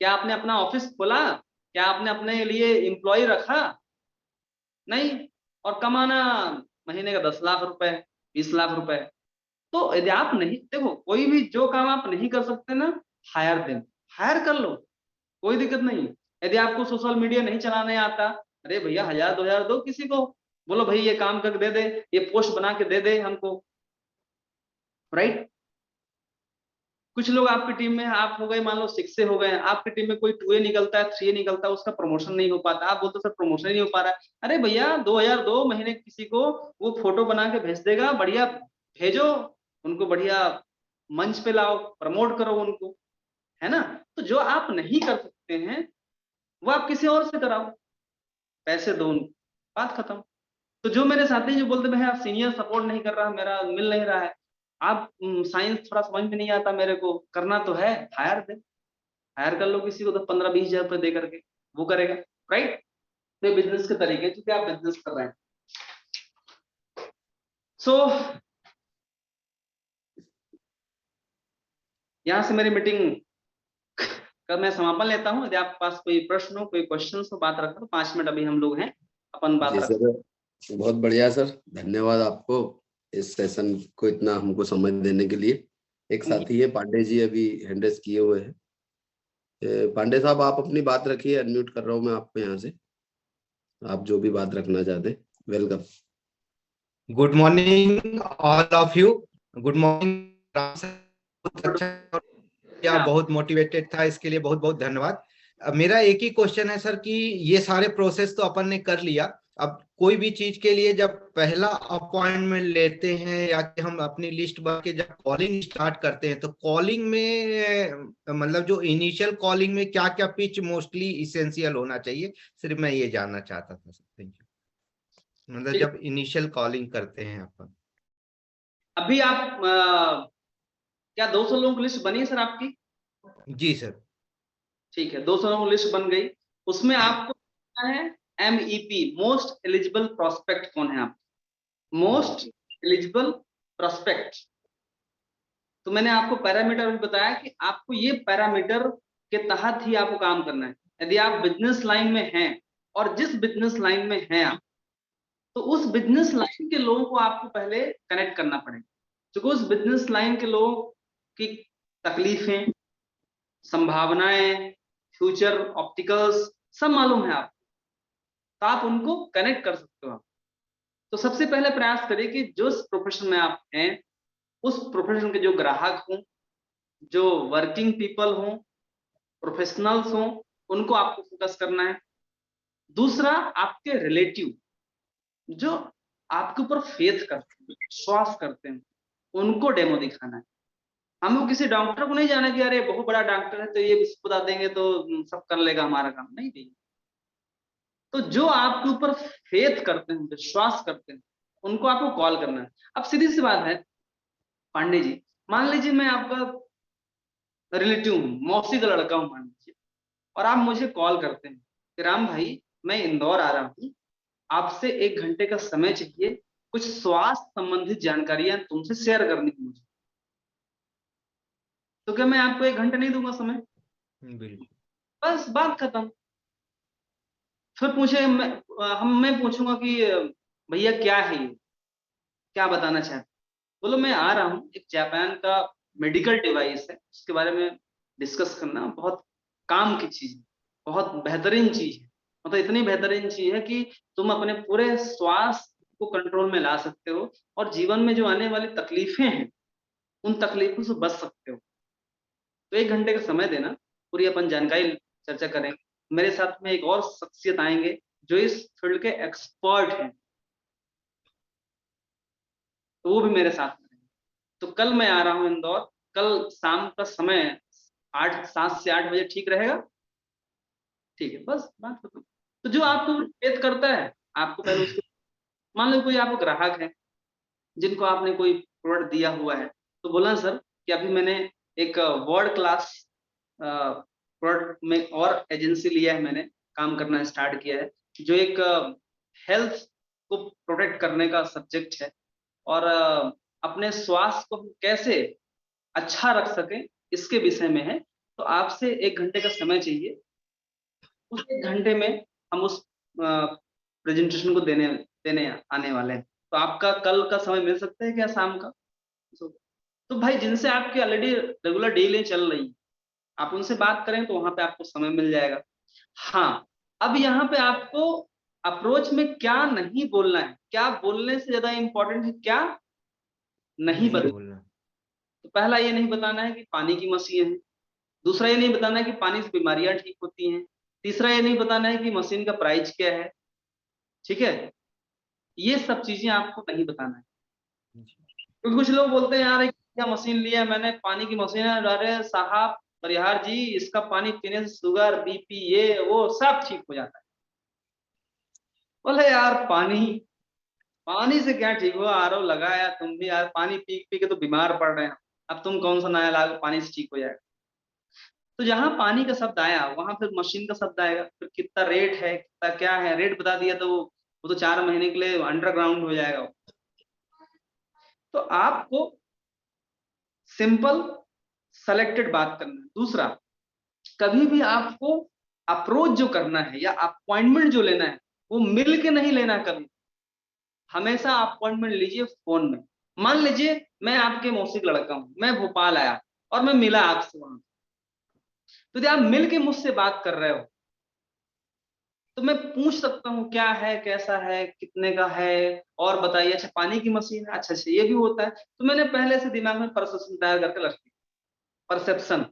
क्या आपने अपना ऑफिस खोला? क्या आपने अपने लिए एम्प्लॉय रखा? नहीं। और कमाना महीने का 10 लाख रुपए, 20 लाख रुपए। तो यदि आप नहीं, देखो कोई भी जो काम आप नहीं कर सकते ना, हायर देम, हायर कर लो, कोई दिक्कत नहीं। यदि आपको सोशल मीडिया नहीं चलाने आता, अरे भैया 1,000-2,000 दो किसी को, बोलो भाई ये काम करके दे दे, ये पोस्ट बना के दे दे हमको। राइट। कुछ लोग आपकी टीम में, आप हो गए मान लो 6 से हो गए, आपकी टीम में कोई 2A निकलता है, 3A निकलता है, उसका प्रमोशन नहीं हो पाता, आप बोलते सर प्रमोशन नहीं हो पा रहा है। अरे भैया 2,000 दो महीने किसी को, वो फोटो बना के भेज देगा, बढ़िया भेजो उनको, बढ़िया मंच पे लाओ, प्रमोट करो उनको, है ना। तो जो आप नहीं कर सकते हैं वो आप किसी और से कराओ, पैसे दो उनको, बात खत्म। तो जो मेरे साथी जो बोलते भाई आप सीनियर सपोर्ट नहीं कर रहा, मेरा मिल नहीं रहा है, आप साइंस थोड़ा समझ में नहीं आता मेरे को, करना तो है, हायर दे, हायर कर लो किसी को तो 15-20 हजार रुपए दे करके, वो करेगा। राइट। तो बिजनेस के तरीके क्योंकि आप बिजनेस कर रहे हैं। सो यहाँ से मेरी मीटिंग का मैं समापन लेता हूँ। यदि आपके पास कोई प्रश्न हो, कोई क्वेश्चन हो, बात रखो। 5 मिनट अभी हम लोग हैं, अपन बात जी रखो। सर, बहुत बढ़िया सर, धन्यवाद आपको इस सेशन को इतना हमको समझ देने के लिए। एक साथी है पांडे जी, अभी हैंडरेस किए हुए हैं। पांडे साहब आप अपनी बात रखिए, अनम्यूट कर रहा हूँ मैं आपको यहाँ से, आप जो भी बात रखना चाहते, welcome. Good morning all of you. Good morning. अच्छा, या बहुत मोटिवेटेड था, इसके लिए बहुत बहुत धन्यवाद। अब मेरा एक ही क्वेश्चन है सर कि ये सारे प्रोसेस तो अपन ने कर लिया, अब कोई भी चीज के लिए जब पहला अपॉइंटमेंट लेते हैं या कि हम अपनी लिस्ट बना के जब कॉलिंग स्टार्ट करते हैं, तो कॉलिंग में मतलब जो इनिशियल कॉलिंग में क्या क्या पिच मोस्टली इसेंशियल होना चाहिए, सिर्फ मैं ये जानना चाहता था सर। Thank you. मतलब जब इनिशियल कॉलिंग करते हैं अपन। अभी आप क्या 200 लोगों की लिस्ट बनी है सर आपकी? जी सर। ठीक है, 200 लोगों की लिस्ट बन गई। उसमें आपको क्या है, MEP, मोस्ट एलिजिबल प्रोस्पेक्ट कौन है आप, मोस्ट एलिजिबल प्रोस्पेक्ट। तो मैंने आपको पैरामीटर भी बताया कि आपको ये पैरामीटर के तहत ही आपको काम करना है। यदि आप बिजनेस लाइन में हैं और जिस बिजनेस लाइन में हैं आप, तो उस बिजनेस लाइन के लोगों को आपको पहले कनेक्ट करना पड़ेगा, क्योंकि उस बिजनेस लाइन के लोगों की तकलीफें, संभावनाएं, फ्यूचर ऑप्टिकल्स सब मालूम है आपको, तो आप उनको कनेक्ट कर सकते हो आप। तो सबसे पहले प्रयास करिए कि जो प्रोफेशन में आप हैं उस प्रोफेशन के जो ग्राहक हों, जो वर्किंग पीपल हों, प्रोफेशनल्स हों, उनको आपको फोकस करना है। दूसरा, आपके रिलेटिव जो आपके ऊपर फेथ करते हैं, विश्वास करते हैं, उनको डेमो दिखाना है। हमको किसी डॉक्टर को नहीं जाना कि अरे बहुत बड़ा डॉक्टर है तो ये इसको बता देंगे तो सब कर लेगा हमारा काम, नहीं नहीं। तो जो आपके ऊपर फेथ करते हैं, विश्वास करते हैं, उनको आपको कॉल करना है। अब सीधी सी बात है पांडे जी, मान लीजिए मैं आपका रिलेटिव हूँ, मौसी का लड़का हूँ मान लीजिए, और आप मुझे कॉल करते हैं कि राम भाई मैं इंदौर आ रहा हूँ, आपसे 1 घंटे का समय चाहिए, कुछ स्वास्थ्य संबंधित जानकारियां तुमसे शेयर करनी है मुझे, तो क्या मैं आपको 1 घंटे नहीं दूंगा समय? बिल्कुल। बस बात खत्म। फिर पूछे मैं पूछूंगा कि भैया क्या है ये, क्या बताना चाहते? बोलो मैं आ रहा हूँ, एक जापान का मेडिकल डिवाइस है, उसके बारे में डिस्कस करना, बहुत काम की चीज है, बहुत बेहतरीन चीज है, मतलब इतनी बेहतरीन चीज है कि तुम अपने पूरे स्वास्थ्य को कंट्रोल में ला सकते हो और जीवन में जो आने वाली तकलीफें हैं उन तकलीफों से बच सकते हो। तो 1 घंटे का समय देना, पूरी अपन जानकारी चर्चा करेंगे। मेरे साथ में एक और शख्सियत आएंगे जो इस फील्ड के एक्सपर्ट हैं, तो वो भी मेरे साथ में रहेंगे। तो कल मैं आ रहा हूँ इंदौर, कल शाम का समय 7 से 8 बजे ठीक रहेगा? ठीक है, बस बात खत्म। तो जो आपको फेथ करता है, आपको पहले उसको, मान लो कोई आपको ग्राहक है जिनको आपने कोई प्रोडक्ट दिया हुआ है, तो बोला सर कि अभी मैंने एक वर्ल्ड क्लास प्रोडक्ट में और एजेंसी लिया है, मैंने काम करना स्टार्ट किया है जो एक हेल्थ को प्रोटेक्ट करने का सब्जेक्ट है, और अपने स्वास्थ्य को हम कैसे अच्छा रख सकें इसके विषय में है। तो आपसे 1 घंटे का समय चाहिए, उस 1 घंटे में हम उस प्रेजेंटेशन को देने देने आने वाले हैं। तो आपका कल का समय मिल सकता है क्या शाम का? तो भाई जिनसे आपकी ऑलरेडी रेगुलर डीलें चल रही, आप उनसे बात करें तो वहां पे आपको समय मिल जाएगा। हाँ, अब यहाँ पे आपको अप्रोच में क्या नहीं बोलना है, क्या बोलने से ज्यादा इंपॉर्टेंट है क्या नहीं नहीं बताना। बोलना। तो पहला ये नहीं बताना है कि पानी की मशीन है, दूसरा ये नहीं बताना है कि पानी से बीमारियां ठीक होती हैं, तीसरा ये नहीं बताना है कि मशीन का प्राइस क्या है, ठीक है? ये सब चीजें आपको नहीं बताना है। क्योंकि कुछ लोग बोलते हैं यार एक क्या मशीन लिया है मैंने, पानी की मशीन है, अरे साहब परिहार जी इसका पानी पीने से शुगर बीपी ये वो सब ठीक हो जाता है। बोले यार पानी, पानी से क्या ठीक हो, आरओ लगाया तुम भी यार, पानी पी पी के तो बीमार पड़ रहे हैं, अब तुम कौन सा नया लागू पानी से ठीक हो जाएगा? तो जहां पानी का शब्द आया वहां फिर मशीन का शब्द आएगा, फिर कितना रेट है, कितना क्या है, रेट बता दिया तो वो तो 4 महीने के लिए अंडरग्राउंड हो जाएगा। तो आपको सिंपल सेलेक्टेड बात करना है। दूसरा, कभी भी आपको अप्रोच जो करना है या अपॉइंटमेंट जो लेना है वो मिल के नहीं लेना, कभी हमेशा अपॉइंटमेंट लीजिए फोन में। मान लीजिए मैं आपके मौसी का लड़का हूं, मैं भोपाल आया और मैं मिला आपसे वहां, तो जब आप मिल के मुझसे बात कर रहे हो तो मैं पूछ सकता हूँ क्या है, कैसा है, कितने का है, और बताइए, अच्छा पानी की मशीन है, अच्छा अच्छा ये भी होता है। तो मैंने पहले से दिमाग में परसेप्शन तैयार करके रख दिया, परसेप्शन।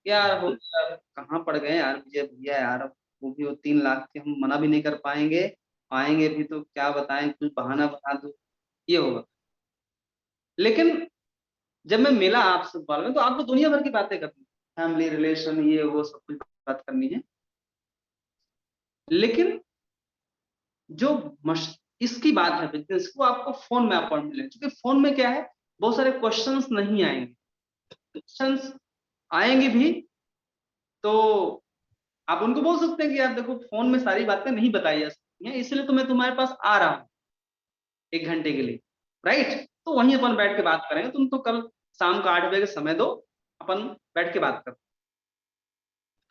यार हो यार कहाँ पड़ गए यार विजय भैया यार, वो भी वो 3 लाख के, हम मना भी नहीं कर पाएंगे, आएंगे भी तो क्या बताएं, कुछ बहाना बता दो, ये होगा। लेकिन जब मैं मिला आपसे बाल में तो आपको दुनिया भर की बातें करनी, फैमिली रिलेशन ये वो सब कुछ बात करनी है। लेकिन जो इसकी बात है बिजनेस को, आपको फोन में अपॉइंटमेंट लेना, क्योंकि फोन में क्या है, बहुत सारे क्वेश्चंस नहीं आएंगे, क्वेश्चंस आएंगे भी तो आप उनको बोल सकते हैं कि यार देखो फोन में सारी बातें नहीं बताई जा सकती हैं, इसलिए तो मैं तुम्हारे पास आ रहा हूँ 1 घंटे के लिए, राइट? तो वहीं अपन बैठ के बात करेंगे, तुम तो कल शाम को 8 बजे का समय दो, अपन बैठ के बात करते।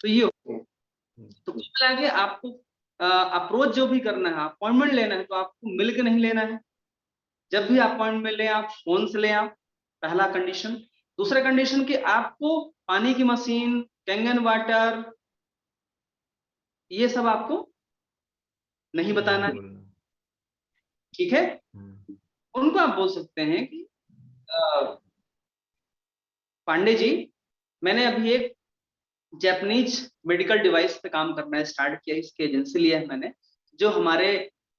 तो ये तो कुल मिला के आपको अप्रोच जो भी करना है, अपॉइंटमेंट लेना है, तो आपको मिल के नहीं लेना है। जब भी अपॉइंटमेंट लें आप फोन से लें आप, पहला कंडीशन। दूसरा कंडीशन कि आपको पानी की मशीन, कैंगन वाटर, ये सब आपको नहीं बताना है, बोलना। ठीक है? उनको आप बोल सकते हैं कि पांडे जी मैंने अभी एक जापानीज मेडिकल डिवाइस पे काम करना स्टार्ट किया, इसकी एजेंसी लिया है मैंने, जो हमारे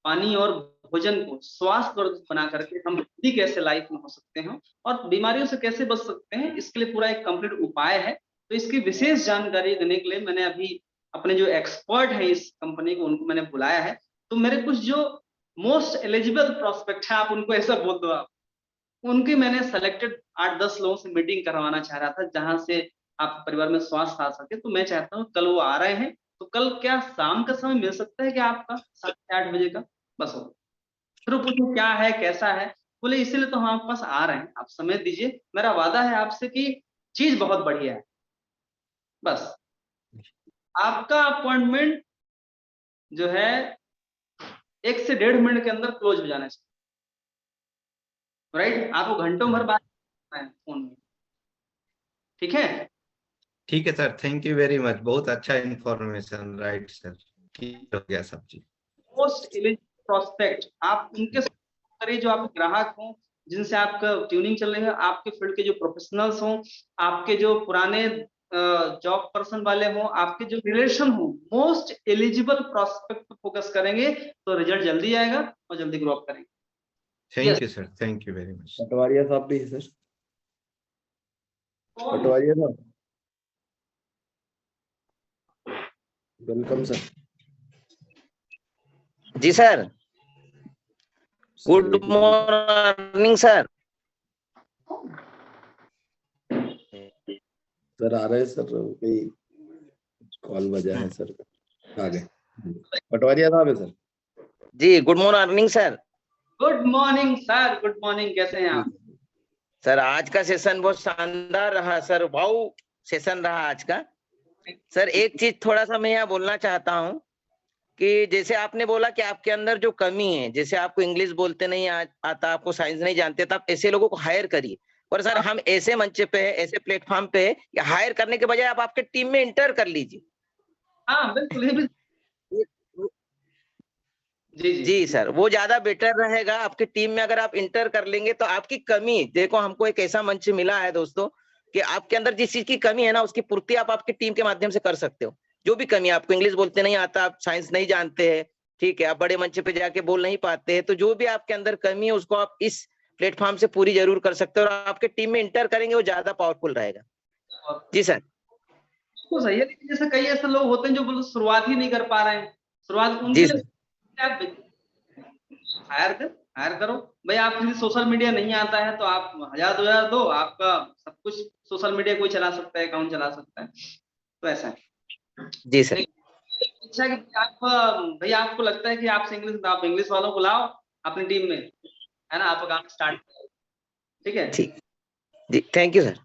पानी और भोजन को स्वास्थ्यवर्धक बना करके हम हेल्दी कैसे लाइफ में हो सकते हैं और बीमारियों से कैसे बच सकते हैं, इसके लिए पूरा एक कंप्लीट उपाय है। तो इसकी विशेष जानकारी देने के लिए मैंने अभी अपने जो एक्सपर्ट है इस कंपनी को, उनको मैंने बुलाया है। तो मेरे कुछ जो मोस्ट एलिजिबल प्रोस्पेक्ट है, आप उनको ऐसा बोल दो, आप उनकी मैंने सेलेक्टेड 8-10 लोगों से मीटिंग करवाना चाह रहा था, जहां से आप परिवार में स्वास्थ्य आ सके। तो मैं चाहता हूँ कल वो आ रहे हैं, तो कल क्या शाम का समय मिल सकता है क्या आपका 8:30 बजे का? बस हो। फिर वो पूछे क्या है कैसा है, बोले इसीलिए तो हम आपके पास आ रहे हैं, आप समय दीजिए, मेरा वादा है आपसे कि चीज बहुत बढ़िया है। बस आपका अपॉइंटमेंट जो है 1 से 1.5 मिनट के अंदर क्लोज हो जाना चाहिए, राइट? आपको घंटों भर बात करना है फोन में, ठीक है? ठीक है sir, thank you very much, बहुत अच्छा इन्फॉर्मेशन। राइट सर, ठीक हो गया सब चीज। मोस्ट एलिजिबल प्रोस्पेक्ट आप उनके साथ करिए जो आपके ग्राहक हों, जिनसे आपका ट्यूनिंग चल रही है, आपके फील्ड के जो प्रोफेशनल्स हों, आपके जो पुराने जॉब पर्सन वाले हों, आपके जो रिलेशन हो, मोस्ट एलिजिबल प्रोस्पेक्ट पर फोकस करेंगे तो रिजल्ट जल्दी आएगा और जल्दी ग्रो अप करेंगे। Thank you sir, thank you very much. Patwaria साहब भी है सर, पटवारिया साहब वेलकम सर। जी sir, good morning sir. Sir आ रहे हैं सर, कोई कॉल बजा है सर, आ गए। पटवारिया साहब है सर। जी good morning sir. Good morning sir, good morning, कैसे हैं आप? सर आज का सेशन बहुत शानदार रहा सर, वाओ सेशन रहा आज का। सर एक चीज थोड़ा सा मैं यहाँ बोलना चाहता हूँ कि जैसे आपने बोला कि आपके अंदर जो कमी है, जैसे आपको इंग्लिश बोलते नहीं आता, आपको साइंस नहीं जानते, तो आप ऐसे लोगों को हायर करिए। पर सर हम ऐसे मंच पे है, ऐसे प्लेटफॉर्म पे है कि हायर करने के बजाय आप आपके टीम में इंटर कर लीजिए। हाँ बिल्कुल, ये भी जी सर, वो ज्यादा बेटर रहेगा। आपकी टीम में अगर आप इंटर कर लेंगे तो आपकी कमी, देखो हमको एक ऐसा मंच मिला है दोस्तों कि आपके अंदर जिस चीज की कमी है ना, उसकी पूर्ति आप आपकी टीम के माध्यम से कर सकते हो। जो भी कमी है, आपको इंग्लिश बोलते नहीं आता, आप साइंस नहीं जानते हैं, ठीक है, आप बड़े मंच पे जाके बोल नहीं पाते हैं, तो जो भी आपके अंदर कमी है उसको आप इस प्लेटफॉर्म से पूरी जरूर कर सकते हो और आपके टीम में इंटर करेंगे वो ज्यादा पावरफुल रहेगा। जी सर, तो सही है, लेकिन जैसे कई ऐसे लोग होते हैं जो बिल्कुल शुरुआत ही नहीं कर पा रहे हैं, शुरुआत उनके जी लिए आप हायर करो भाई। आप किसी सोशल मीडिया नहीं आता है तो आप 1000-2000 दो, आपका सब कुछ सोशल मीडिया कोई चला सकता है, अकाउंट चला सकता है। तो ऐसा है। जी सर। अच्छा कि आप भैया आपको लगता है कि आपसे इंग्लिश, आप इंग्लिश वालों को लाओ अपनी टीम में, है ना, आपका काम स्टार्ट, ठीक है? ठीक जी, थैंक यू सर।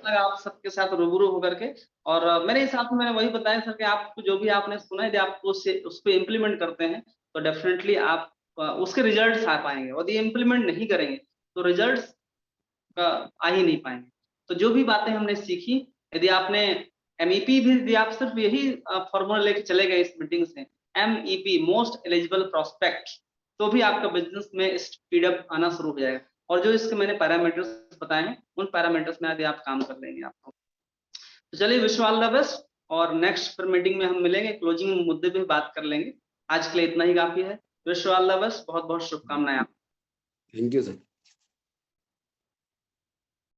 आप सबके साथ रूबरू होकर के, और मेरे हिसाब से मैंने वही बताया सर कि आपको जो भी आपने सुना है, यदि आप उसको इम्प्लीमेंट करते हैं तो डेफिनेटली आप उसके रिजल्ट्स आ पाएंगे, और यदि इम्प्लीमेंट नहीं करेंगे तो रिजल्ट्स आ ही नहीं पाएंगे। तो जो भी बातें हमने सीखी, यदि आपने MEP भी, यदि आप सिर्फ यही फॉर्मूला लेके चले गए इस मीटिंग से, MEP मोस्ट एलिजिबल प्रोस्पेक्ट, तो भी आपका बिजनेस में स्पीड अप आना शुरू हो जाएगा। और जो इसके मैंने पैरामीटर्स बताए हैं, उन पैरामीटर्स में यदि आप काम कर लेंगे आपको, तो चलिए wish you all the best, और नेक्स्ट फिर मीटिंग में हम मिलेंगे, क्लोजिंग मुद्दे पे बात कर लेंगे। आज के लिए इतना ही काफी है। Wish you all the best, बहुत बहुत शुभकामनाएं आपको। Thank you sir.